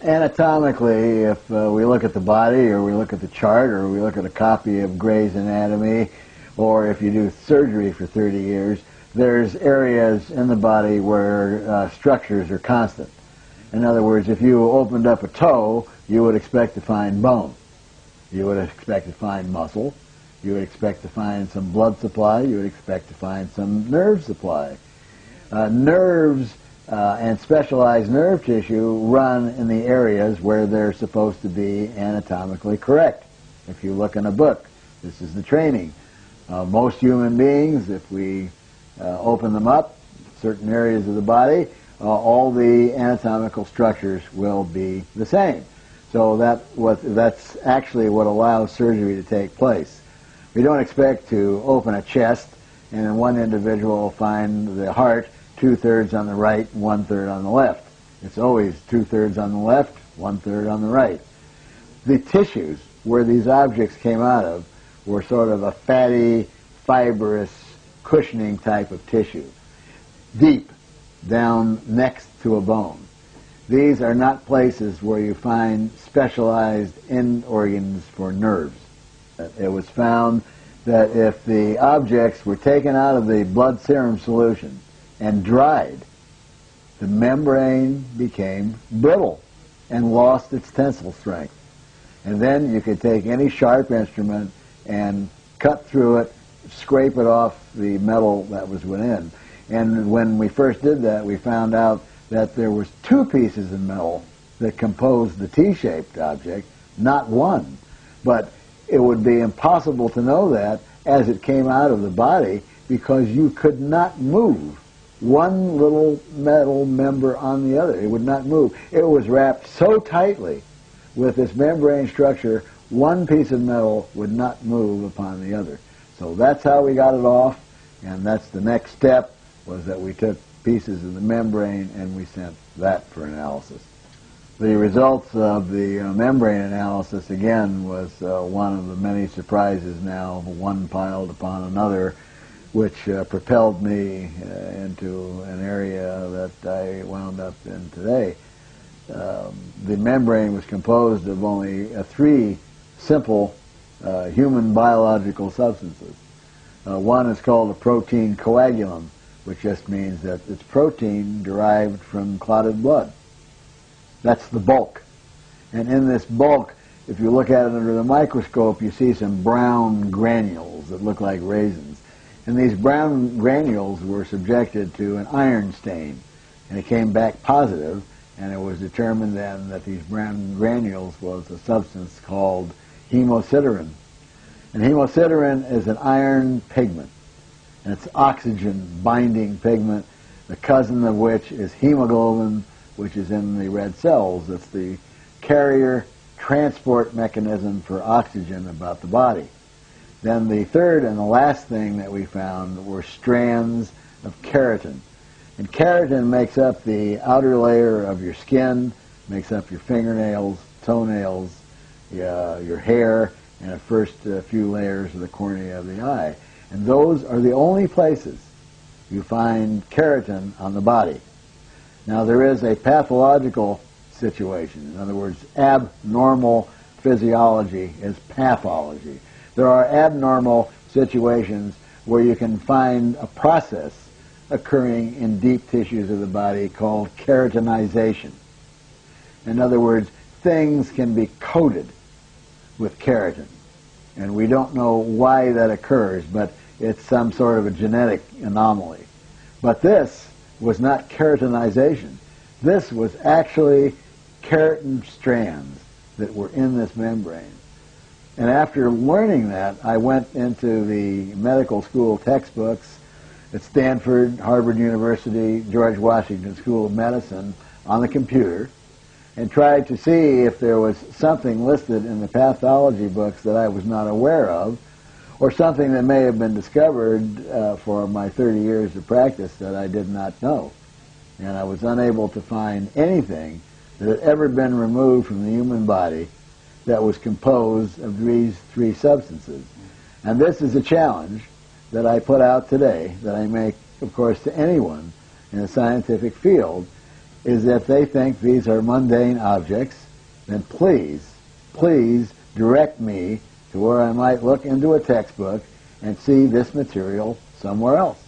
Anatomically, if we look at the body, or we look at the chart, or we look at a copy of Gray's Anatomy, or if you do surgery for 30 years, there's areas in the body where structures are constant. In other words, if you opened up a toe, you would expect to find bone. You would expect to find muscle. You would expect to find some blood supply. You would expect to find some nerve supply. Nerves and specialized nerve tissue run in the areas where they're supposed to be anatomically correct. If you look in a book, this is the training. Most human beings, if we open them up, certain areas of the body, all the anatomical structures will be the same. So that's actually what allows surgery to take place. We don't expect to open a chest and in one individual find the heart 2/3 on the right and 1/3 on the left. It's always 2/3 on the left, 1/3 on the right. The tissues where these objects came out of were sort of a fatty, fibrous, cushioning type of tissue, deep down next to a bone. These are not places where you find specialized end organs for nerves. It was found that if the objects were taken out of the blood serum solution and dried, the membrane became brittle and lost its tensile strength. And then you could take any sharp instrument and cut through it, scrape it off the metal that was within. And when we first did that, we found out that there was 2 pieces of metal that composed the T-shaped object, not one. But it would be impossible to know that as it came out of the body because you could not move one little metal member on the other. It would not move. It was wrapped so tightly with this membrane structure, one piece of metal would not move upon the other. So that's how we got it off, and that's the next step, was that we took pieces of the membrane and we sent that for analysis. The results of the membrane analysis, again, was one of the many surprises now, one piled upon another, which propelled me into an area that I wound up in today. The membrane was composed of only 3 simple human biological substances. One is called a protein coagulum, which just means that it's protein derived from clotted blood. That's the bulk. And in this bulk, if you look at it under the microscope, you see some brown granules that look like raisins. And these brown granules were subjected to an iron stain. And it came back positive, and it was determined then that these brown granules was a substance called hemosiderin. And hemosiderin is an iron pigment. And it's oxygen-binding pigment, the cousin of which is hemoglobin, which is in the red cells. It's the carrier transport mechanism for oxygen about the body. Then the third and the last thing that we found were strands of keratin. And keratin makes up the outer layer of your skin, makes up your fingernails, toenails, your hair, and the first few layers of the cornea of the eye. And those are the only places you find keratin on the body. Now, there is a pathological situation. In other words, abnormal physiology is pathology. There are abnormal situations where you can find a process occurring in deep tissues of the body called keratinization. In other words, things can be coated with keratin. And we don't know why that occurs, but it's some sort of a genetic anomaly. But this was not keratinization. This was actually keratin strands that were in this membrane. And after learning that, I went into the medical school textbooks at Stanford, Harvard University, George Washington School of Medicine on the computer and tried to see if there was something listed in the pathology books that I was not aware of, or something that may have been discovered for my 30 years of practice that I did not know. And I was unable to find anything that had ever been removed from the human body that was composed of these three substances. And this is a challenge that I put out today, that I make, of course, to anyone in the scientific field, is that they think these are mundane objects, then please, please direct me to where I might look into a textbook and see this material somewhere else.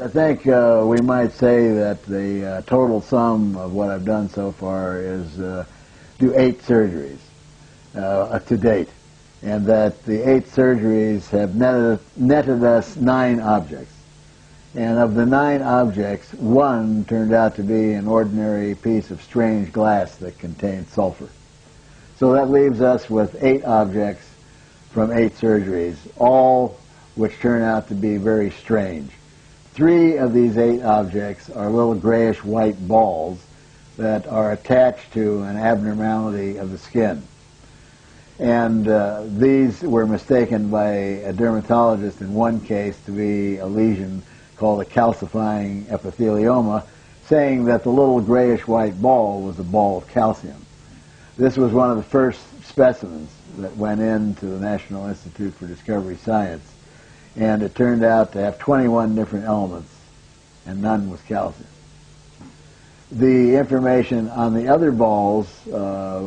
I think we might say that the total sum of what I've done so far is do 8 surgeries to date, and that the 8 surgeries have netted us 9 objects. And of the 9 objects, 1 turned out to be an ordinary piece of strange glass that contained sulfur. So that leaves us with 8 objects from 8 surgeries, all which turn out to be very strange. 3 of these 8 objects are little grayish-white balls that are attached to an abnormality of the skin. And these were mistaken by a dermatologist in one case to be a lesion called a calcifying epithelioma, saying that the little grayish-white ball was a ball of calcium. This was one of the first specimens that went into the National Institute for Discovery Science, and it turned out to have 21 different elements, and none was calcium. The information on the other balls,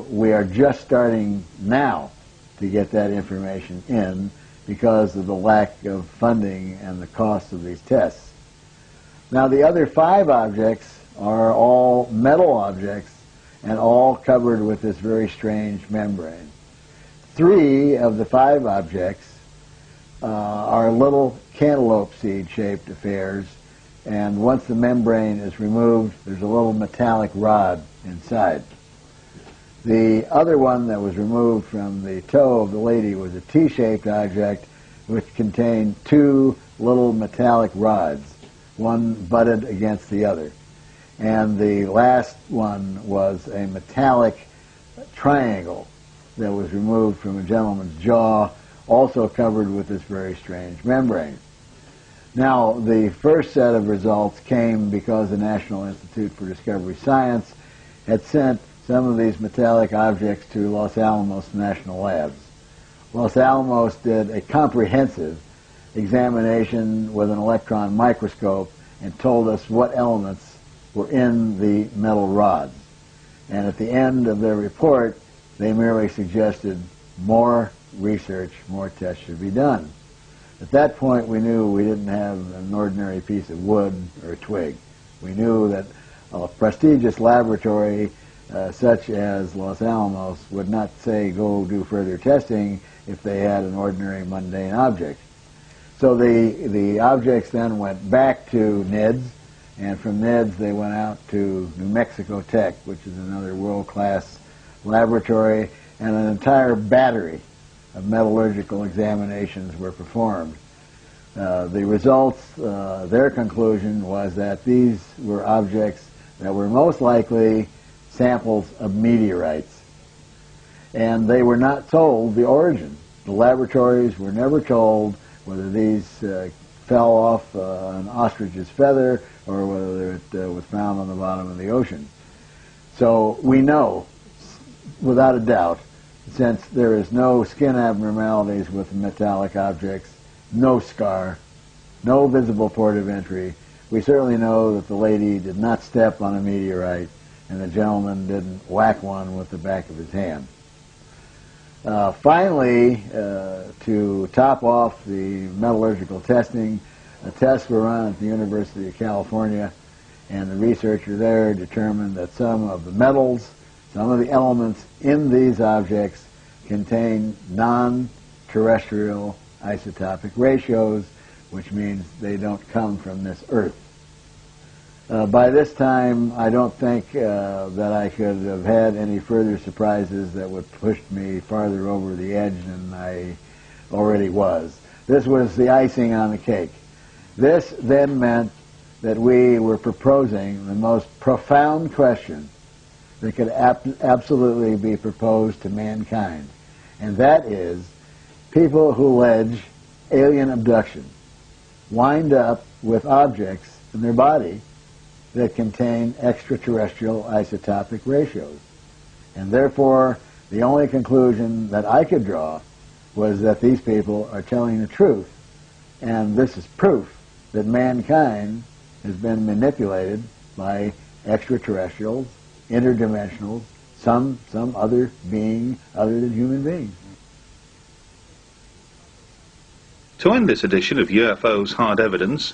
we are just starting now to get that information in because of the lack of funding and the cost of these tests. Now, the other 5 objects are all metal objects and all covered with this very strange membrane. 3 of the 5 objects are little cantaloupe seed-shaped affairs, and once the membrane is removed, there's a little metallic rod inside. The other one that was removed from the toe of the lady was a T-shaped object which contained 2 little metallic rods, one butted against the other. And the last one was a metallic triangle that was removed from a gentleman's jaw, also covered with this very strange membrane. Now, the first set of results came because the National Institute for Discovery Science had sent some of these metallic objects to Los Alamos National Labs. Los Alamos did a comprehensive examination with an electron microscope and told us what elements were in the metal rods. And at the end of their report, they merely suggested more research, more tests should be done. At that point, we knew we didn't have an ordinary piece of wood or a twig. We knew that a prestigious laboratory such as Los Alamos would not say go do further testing if they had an ordinary mundane object. So the objects then went back to NIDS, and from NIDS they went out to New Mexico Tech, which is another world-class laboratory, and an entire battery of metallurgical examinations were performed. The results, their conclusion was that these were objects that were most likely samples of meteorites. And they were not told the origin. The laboratories were never told whether these fell off an ostrich's feather or whether it was found on the bottom of the ocean. So we know, without a doubt, since there is no skin abnormalities with metallic objects, no scar, no visible port of entry, we certainly know that the lady did not step on a meteorite and the gentleman didn't whack one with the back of his hand. Finally, to top off the metallurgical testing, tests were run at the University of California, and the researcher there determined that some of the metals, some of the elements in these objects contain non-carbon extraterrestrial isotopic ratios, which means they don't come from this Earth. By this time, I don't think that I could have had any further surprises that would push me farther over the edge than I already was. This was the icing on the cake. This then meant that we were proposing the most profound question that could absolutely be proposed to mankind, and that is, people who allege alien abduction wind up with objects in their body that contain extraterrestrial isotopic ratios. And therefore, the only conclusion that I could draw was that these people are telling the truth, and this is proof that mankind has been manipulated by extraterrestrials, interdimensionals, some other being other than human beings. To end this edition of UFO's Hard Evidence,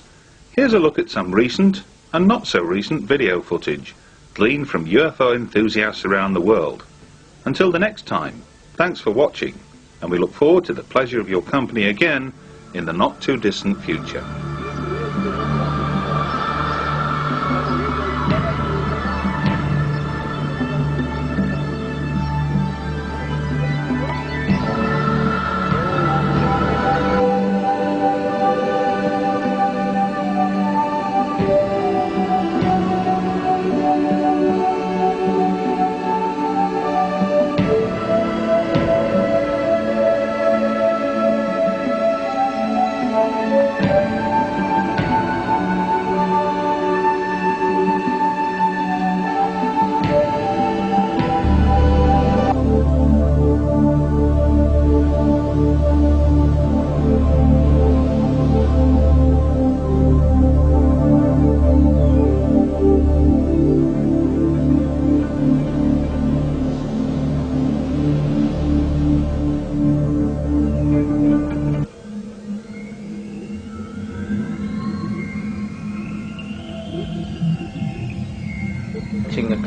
here's a look at some recent and not so recent video footage gleaned from UFO enthusiasts around the world. Until the next time, thanks for watching, and we look forward to the pleasure of your company again in the not too distant future.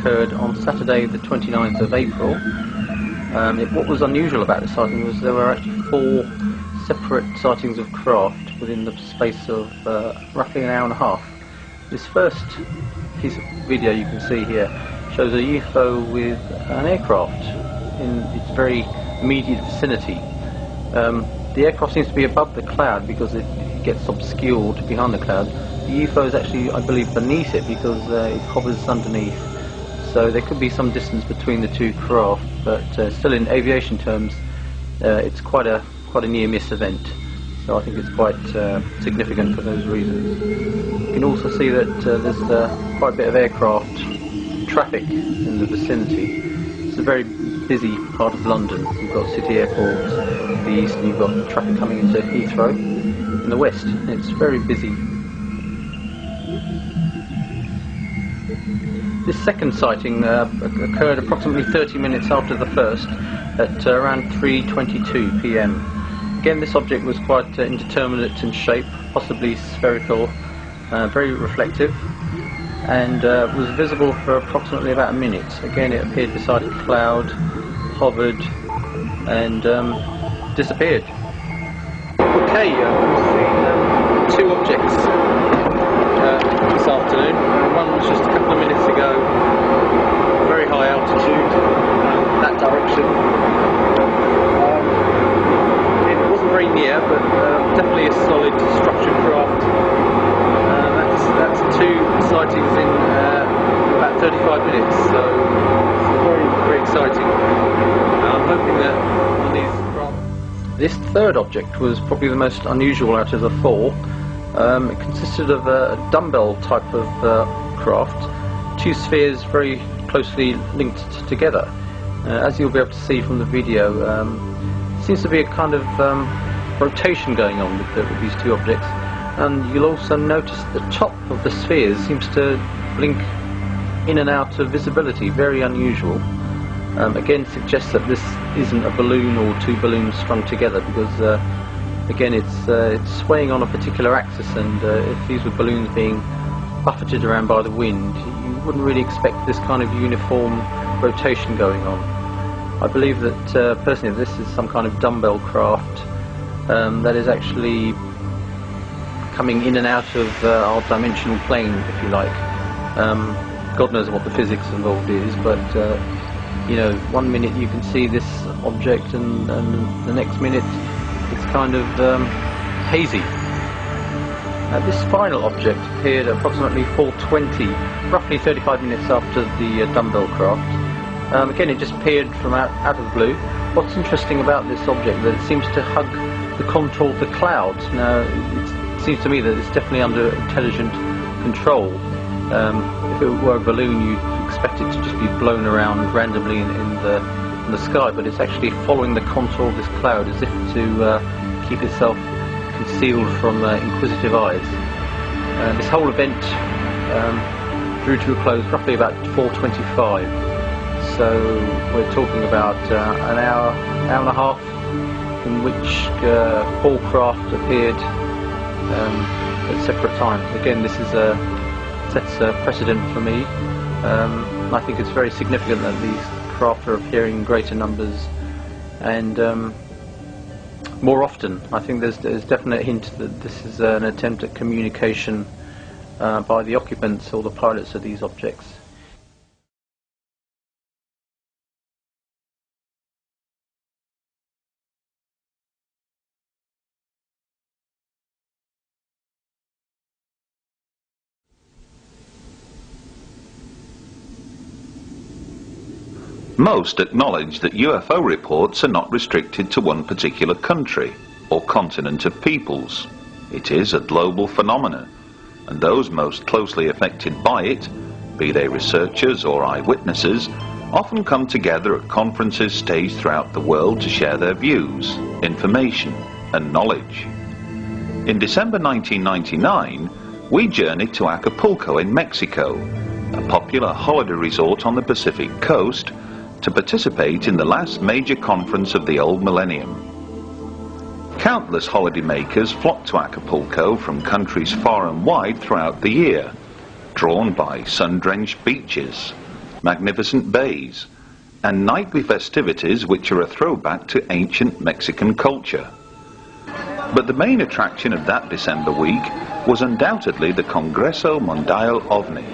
Occurred on Saturday the 29th of April. What was unusual about this sighting was there were actually 4 separate sightings of craft within the space of roughly an hour and a half. This first piece of video you can see here shows a UFO with an aircraft in its very immediate vicinity. The aircraft seems to be above the cloud because it gets obscured behind the cloud. The UFO is actually, I believe, beneath it because it hovers underneath. So there could be some distance between the two craft, but still in aviation terms, it's quite a near-miss event. So I think it's quite significant for those reasons. You can also see that there's quite a bit of aircraft traffic in the vicinity. It's a very busy part of London. You've got City Airport in the east, and you've got traffic coming into Heathrow in the west. It's very busy. This second sighting occurred approximately 30 minutes after the first, at around 3:22 p.m. Again, this object was quite indeterminate in shape, possibly spherical, very reflective, and was visible for approximately about a minute. Again, it appeared beside a cloud, hovered, and disappeared. Okay, we've seen 2 objects this afternoon. One was just a couple of minutes ago, very high altitude, that direction. It wasn't very near, but definitely a solid structured craft. That's 2 sightings in about 35 minutes, so it's very, very exciting. I'm hoping that one of these craft... This third object was probably the most unusual out of the 4. It consisted of a dumbbell type of craft, 2 spheres very closely linked together. As you'll be able to see from the video, there seems to be a kind of rotation going on with these 2 objects, and you'll also notice the top of the spheres seems to blink in and out of visibility, very unusual. Again, suggests that this isn't a balloon or 2 balloons strung together, because again, it's swaying on a particular axis, and if these were balloons being buffeted around by the wind, you wouldn't really expect this kind of uniform rotation going on. I believe that personally this is some kind of dumbbell craft that is actually coming in and out of our dimensional plane, if you like. God knows what the physics involved is, but you know, one minute you can see this object, and the next minute it's kind of hazy. This final object appeared at approximately 4:20, roughly 35 minutes after the dumbbell craft. Again, it just appeared from out of the blue. What's interesting about this object is that it seems to hug the contour of the clouds. Now, it seems to me that it's definitely under intelligent control. If it were a balloon, you'd expect it to just be blown around randomly in the sky, but it's actually following the contour of this cloud as if to keep itself concealed from inquisitive eyes. This whole event drew to a close roughly about 4:25. So we're talking about an hour and a half in which 4 craft appeared at separate times. Again, this is sets a precedent for me. I think it's very significant that these craft are appearing in greater numbers and more often. I think there's definite hint that this is an attempt at communication by the occupants or the pilots of these objects. Most acknowledge that UFO reports are not restricted to one particular country or continent of peoples. It is a global phenomenon, and those most closely affected by it, be they researchers or eyewitnesses, often come together at conferences staged throughout the world to share their views, information and knowledge. In December 1999, we journeyed to Acapulco in Mexico, a popular holiday resort on the Pacific coast, to participate in the last major conference of the old millennium. Countless holidaymakers flock to Acapulco from countries far and wide throughout the year, drawn by sun-drenched beaches, magnificent bays, and nightly festivities which are a throwback to ancient Mexican culture. But the main attraction of that December week was undoubtedly the Congreso Mundial OVNI,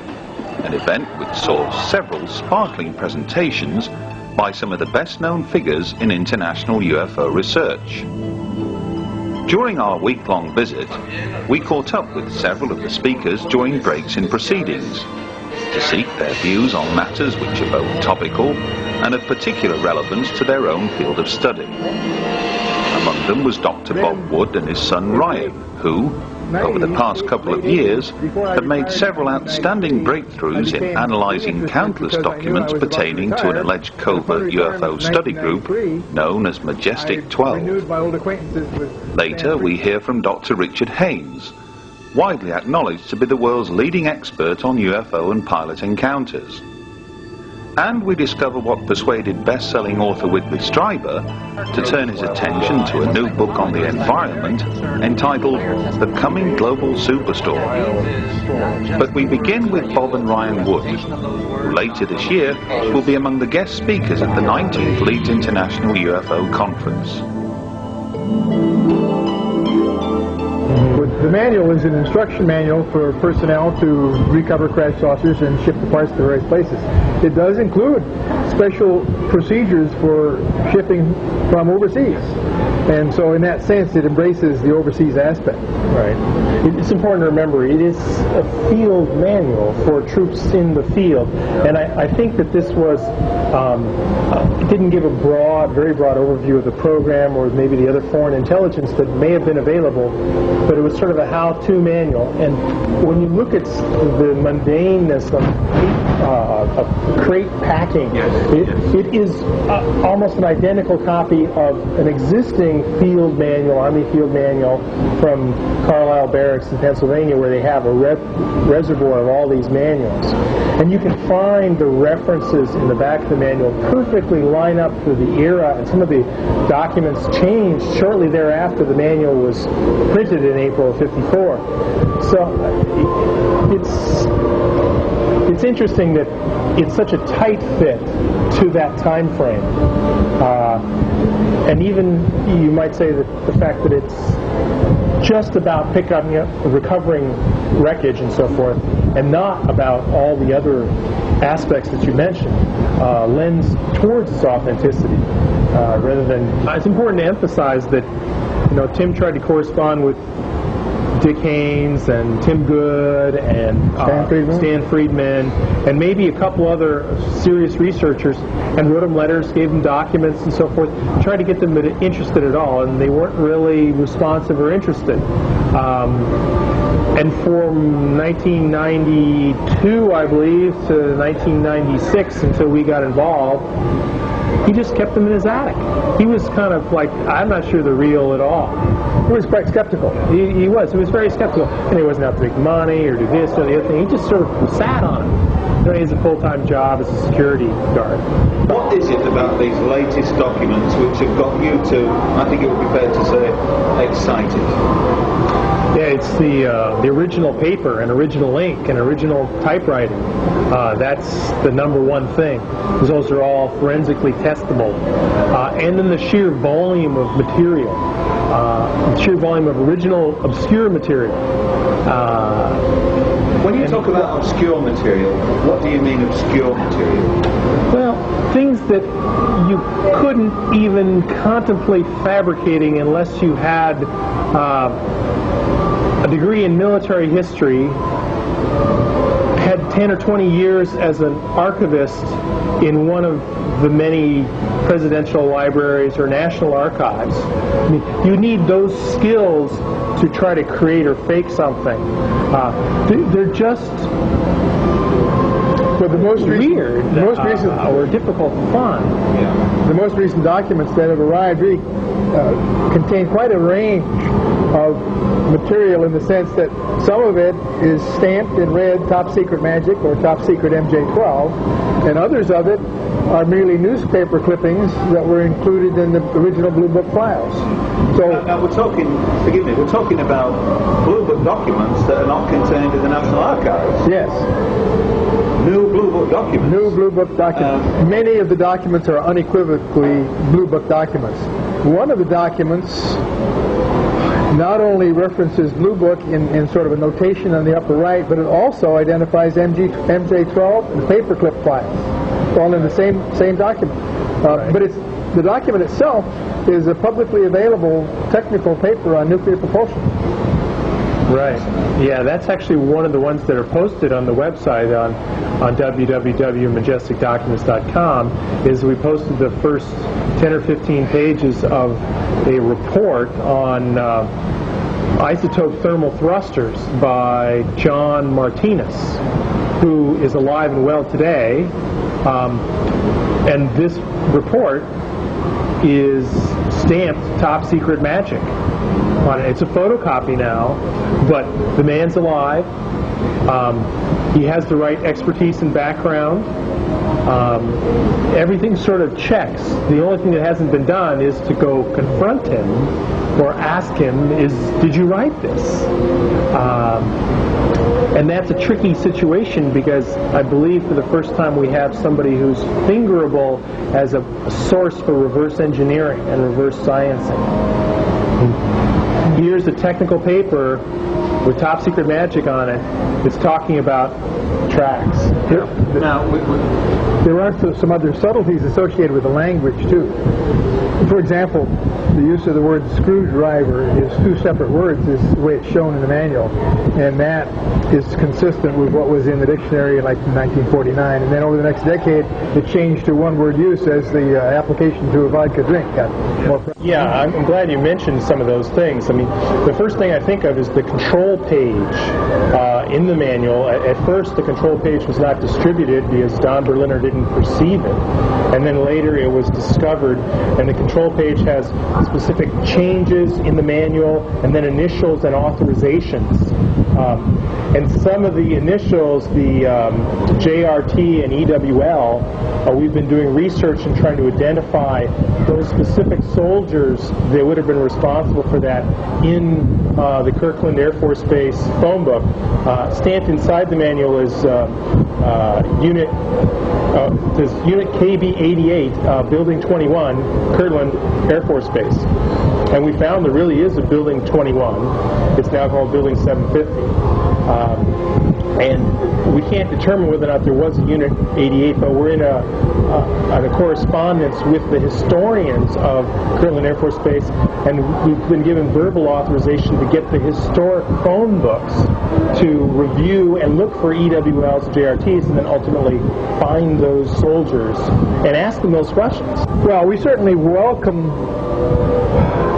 an event which saw several sparkling presentations by some of the best-known figures in international UFO research. During our week-long visit, we caught up with several of the speakers during breaks in proceedings to seek their views on matters which are both topical and of particular relevance to their own field of study. Among them was Dr. Bob Wood and his son Ryan, who, over the past couple of years, have made several outstanding breakthroughs in analysing countless documents pertaining to an alleged covert UFO study group known as Majestic 12. Later, we hear from Dr. Richard Haynes, widely acknowledged to be the world's leading expert on UFO and pilot encounters. And we discover what persuaded best-selling author Whitley Strieber to turn his attention to a new book on the environment entitled The Coming Global Superstorm. But we begin with Bob and Ryan Wood, who later this year will be among the guest speakers at the 19th Leeds International UFO Conference. The manual is an instruction manual for personnel to recover crashed saucers and ship the parts to various places. It does include special procedures for shipping from overseas. And so in that sense, it embraces the overseas aspect. Right. It's important to remember, it is a field manual for troops in the field. And I think that this was, it didn't give a very broad overview of the program or maybe the other foreign intelligence that may have been available, but it was sort of a how-to manual. And when you look at the mundaneness of crate packing, it is almost an identical copy of an existing field manual, Army field manual from Carlisle Barracks in Pennsylvania, where they have a reservoir of all these manuals. And you can find the references in the back of the manual perfectly line up for the era, and some of the documents changed shortly thereafter the manual was printed in April of '54. So it's it's interesting that it's such a tight fit to that time frame. And even you might say that the fact that it's just about picking up, recovering wreckage and so forth, and not about all the other aspects that you mentioned, lends towards its authenticity, rather than. It's important to emphasize that, you know, Tim tried to correspond with Dick Haynes and Tim Good and Stan Friedman and maybe a couple other serious researchers, and wrote them letters, gave them documents and so forth, tried to get them interested at all, and they weren't really responsive or interested. And from 1992, I believe, to 1996, until we got involved, he just kept them in his attic. He was kind of like, I'm not sure they're real at all. He was quite skeptical. He was very skeptical. And he wasn't out to make money or do this or the other thing. He just sort of sat on it. You know, he has a full-time job as a security guard. What is it about these latest documents which have got you to, I think it would be fair to say, excited? Yeah, it's the original paper and original ink and original typewriting. That's the number one thing, because those are all forensically testable. And then the sheer volume of material, the sheer volume of original obscure material. When you talk about obscure material, what do you mean obscure material? Well, things that you couldn't even contemplate fabricating unless you had a degree in military history, had 10 or 20 years as an archivist in one of the many presidential libraries or national archives. I mean, you need those skills to try to create or fake something. They're just the most weird, recent, or difficult to find. Yeah. The most recent documents that have arrived really contain quite a range of material, in the sense that some of it is stamped in red "Top Secret Magic" or "Top Secret MJ12", and others of it are merely newspaper clippings that were included in the original Blue Book files. So now we're talking, forgive me, we're talking about Blue Book documents that are not contained in the National Archives. Yes. New Blue Book documents. New Blue Book documents. Many of the documents are unequivocally Blue Book documents. One of the documents not only references Blue Book in sort of a notation on the upper right, but it also identifies MJ12 and paperclip files, all in the same document. But the document itself is a publicly available technical paper on nuclear propulsion. Right. Yeah, that's actually one of the ones that are posted on the website on www.majesticdocuments.com. Is we posted the first 10 or 15 pages of a report on isotope thermal thrusters by John Martinez, who is alive and well today. And this report is stamped "Top Secret Magic" on it. It's a photocopy now, but the man's alive. He has the right expertise and background. Everything sort of checks. The only thing that hasn't been done is to go confront him or ask him, did you write this? And that's a tricky situation, because I believe for the first time we have somebody who's fingerable as a source for reverse engineering and reverse sciencing. Here's a technical paper with "Top Secret Magic" on it. It's talking about tracks. Now, there are some other subtleties associated with the language, too. For example, the use of the word screwdriver is two separate words, is the way it's shown in the manual, and that is consistent with what was in the dictionary like in 1949. And then over the next decade, it changed to one-word use as the application to a vodka drink got more. Yeah, I'm glad you mentioned some of those things. I mean, the first thing I think of is the control page in the manual. At first, the control page was not distributed because Don Berliner didn't perceive it, and then later it was discovered, and the control page has specific changes in the manual, and then initials and authorizations And some of the initials, the JRT and EWL, we've been doing research and trying to identify those specific soldiers that would have been responsible for that in the Kirkland Air Force Base phone book. Stamped inside the manual is Unit KB88, Building 21, Kirtland Air Force Base. And we found there really is a Building 21. It's now called Building 750. And we can't determine whether or not there was a Unit 88, but we're in a correspondence with the historians of Kirtland Air Force Base, and we've been given verbal authorization to get the historic phone books to review and look for EWLs and JRTs, and then ultimately find those soldiers and ask them those questions. Well, we certainly welcome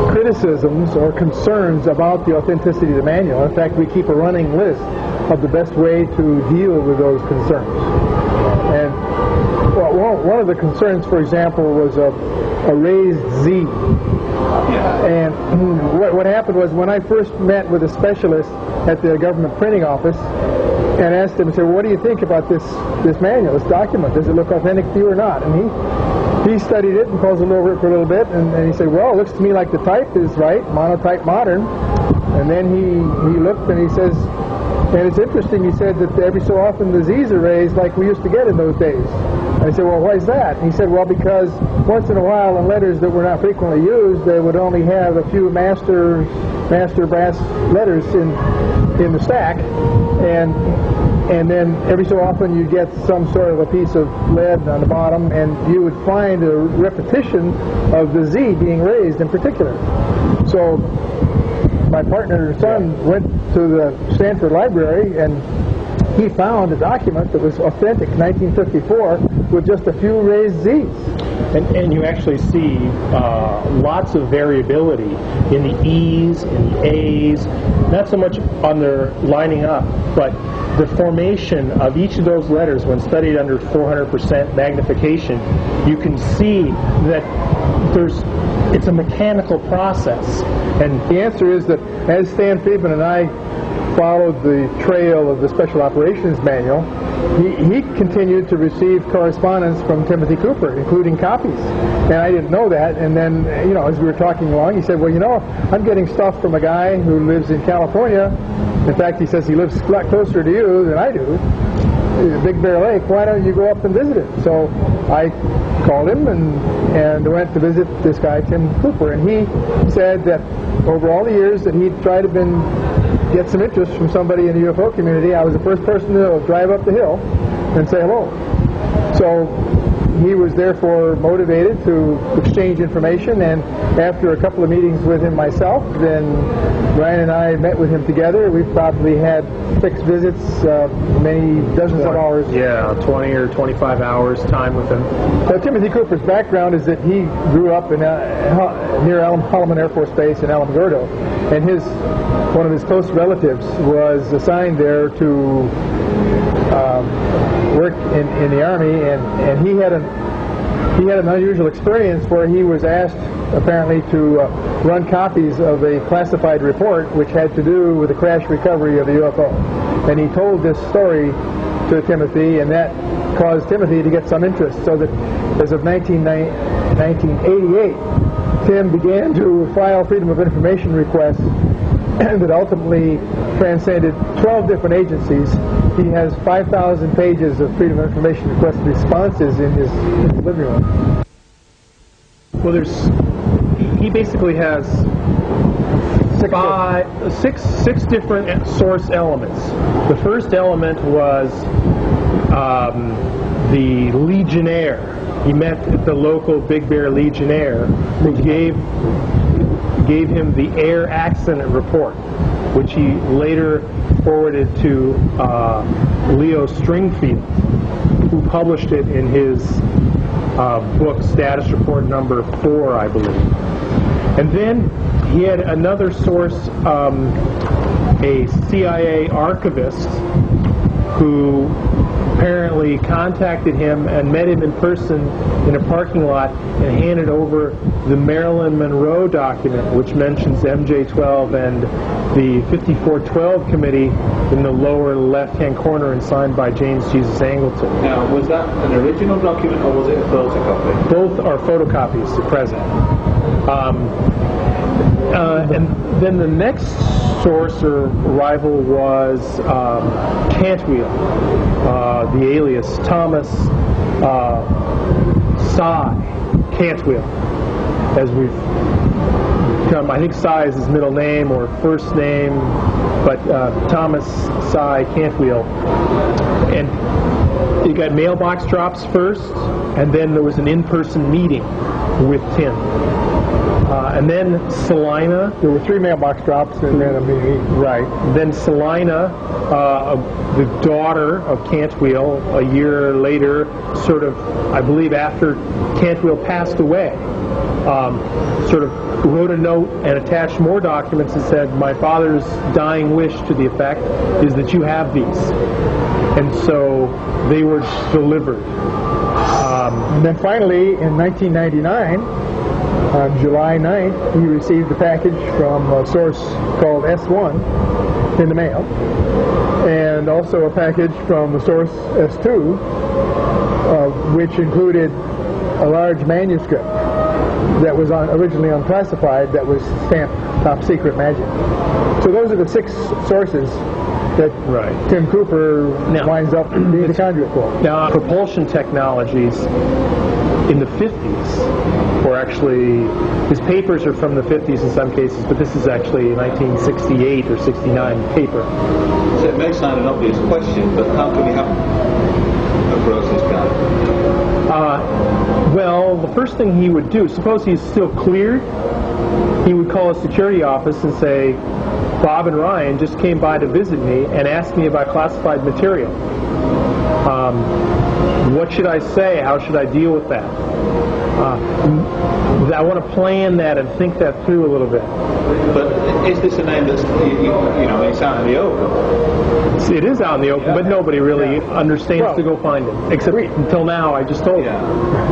criticisms or concerns about the authenticity of the manual. In fact, we keep a running list of the best way to deal with those concerns. And well, one of the concerns, for example, was a raised Z. And what happened was, when I first met with a specialist at the government printing office and asked him, I said, well, what do you think about this manual, this document? Does it look authentic to you or not? And he studied it and puzzled over it for a little bit, and he said, well, it looks to me like the type is right, monotype modern. And then he looked and he says, and it's interesting, he said that every so often the Z's are raised like we used to get in those days. And I said, well, why is that? And he said, well, because once in a while in letters that were not frequently used, they would only have a few master brass letters in the stack, and then every so often you get some sort of a piece of lead on the bottom, and you would find a repetition of the Z being raised in particular. So my partner's son went to the Stanford Library, and he found a document that was authentic, 1954, with just a few raised Z's. And you actually see lots of variability in the E's, in the A's, not so much on their lining up, but the formation of each of those letters when studied under 400% magnification. You can see that it's a mechanical process. And the answer is that as Stan Friedman and I followed the trail of the Special Operations Manual, he continued to receive correspondence from Timothy Cooper, including copies. And I didn't know that. And then, as we were talking along, he said, well, I'm getting stuff from a guy who lives in California. In fact, he says he lives a lot closer to you than I do, Big Bear Lake. Why don't you go up and visit him? So I called him and went to visit this guy, Tim Cooper. And he said that over all the years that he'd tried to get some interest from somebody in the UFO community, I was the first person to drive up the hill and say hello. So he was therefore motivated to exchange information, and after a couple of meetings with him myself, then Brian and I met with him together. We've probably had 6 visits, many dozens of hours. Yeah, 20 or 25 hours time with him. So Timothy Cooper's background is that he grew up in near Holloman Air Force Base in Alamogordo, and one of his close relatives was assigned there to work in the Army, and he had an unusual experience where he was asked apparently to run copies of a classified report which had to do with the crash recovery of the UFO. And he told this story to Timothy, and that caused Timothy to get some interest, so that as of 1988, Tim began to file Freedom of Information requests that ultimately transcended 12 different agencies. He has 5,000 pages of Freedom of Information request responses in his living room. Well, he basically has six different source elements. The first element was the Legionnaire. He met at the local Big Bear Legionnaire, who gave him the air accident report, which he later forwarded to Leo Stringfield, who published it in his book, Status Report number 4, I believe. And then he had another source, a CIA archivist, who apparently contacted him and met him in person in a parking lot and handed over the Marilyn Monroe document, which mentions MJ-12 and the 5412 committee in the lower left-hand corner and signed by James Jesus Angleton. Now, was that an original document or was it a photocopy? Both are photocopies at present. And then the next source or rival was Cantwheel, the alias Thomas Cy Cantwheel, as we've come. I think Cy is his middle name or first name, but Thomas Cy Cantwheel. And you got mailbox drops first, and then there was an in-person meeting with Tim. And then Salina. There were 3 mailbox drops and then a meeting. Right. Then Salina, the daughter of Cantwheel, a year later, sort of, I believe after Cantwheel passed away, sort of wrote a note and attached more documents and said, my father's dying wish to the effect is that you have these. And so they were delivered. And then finally, in 1999, on July 9th, he received a package from a source called S1 in the mail, and also a package from the source S2, which included a large manuscript that was originally unclassified, that was stamped top secret magic. So those are the 6 sources that Tim Cooper winds up being the conduit for. Now, propulsion technologies in the 50s, or actually, his papers are from the 50s in some cases, but this is actually 1968 or 69 paper. So it may sound an obvious question, but how can we have a frozen sky? Well, the first thing he would do, suppose he's still cleared, he would call a security office and say, Bob and Ryan just came by to visit me and asked me about classified material. What should I say? How should I deal with that? I want to plan that and think that through a little bit. But is this a name that's, it's out in the open? It is out in the open, but nobody really understands to go find it. Except until now, I just told you.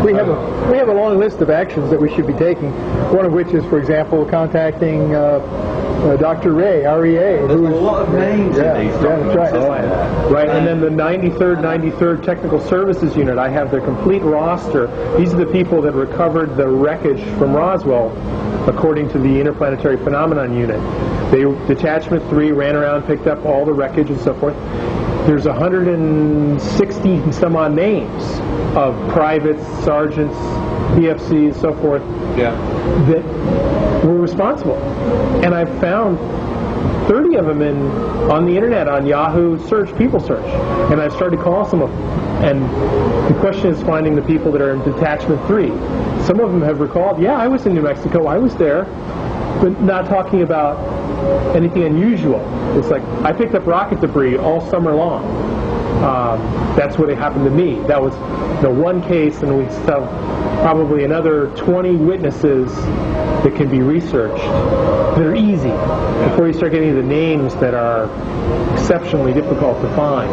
We have a long list of actions that we should be taking, one of which is, for example, contacting Dr. Ray, REA. There's a lot of names in these documents. That's right. Right, and then the 93rd Technical Services Unit, I have their complete roster. These are the people that recovered the wreckage from Roswell, according to the Interplanetary Phenomenon Unit. Detachment 3 ran around, picked up all the wreckage and so forth. There's 160 and some odd names of privates, sergeants, PFCs, so forth, that were responsible. And I found 30 of them on the internet, on Yahoo search, people search. And I started to call some of them. And the question is finding the people that are in Detachment 3. Some of them have recalled, yeah, I was in New Mexico, I was there, but not talking about anything unusual. It's like, I picked up rocket debris all summer long. That's what happened to me. That was one case, and we still have probably another 20 witnesses that can be researched that are easy before you start getting the names that are exceptionally difficult to find.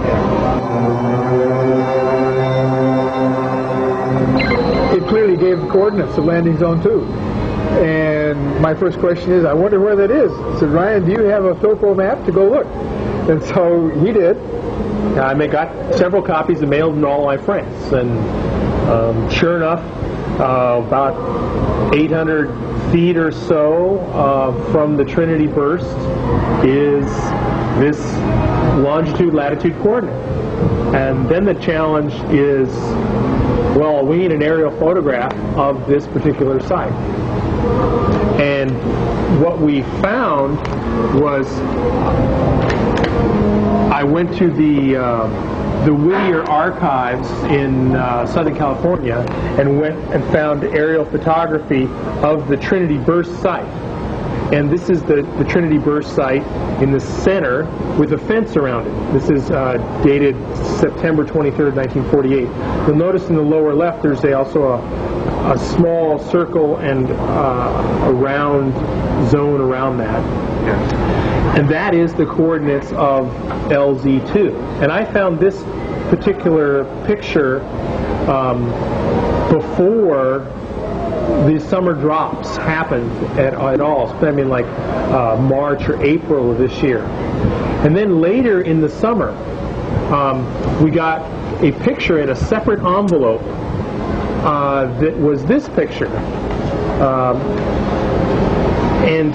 It clearly gave the coordinates of landing zone 2. And my first question is, I wonder where that is. I said, Ryan, do you have a topo map to go look? And so he did. I got several copies and mailed them to all my friends. And sure enough, about 800 feet or so from the Trinity burst is this longitude-latitude coordinate. And then the challenge is, well, we need an aerial photograph of this particular site. And what we found was, I went to the Whittier Archives in Southern California and went and found aerial photography of the Trinity burst site. And this is the Trinity burst site in the center with a fence around it. This is dated September 23rd, 1948. You'll notice in the lower left there's also a small circle and a round zone around that. And that is the coordinates of LZ2. And I found this particular picture before the summer drops happened at all. I mean, like March or April of this year. And then later in the summer, we got a picture in a separate envelope that was this picture. And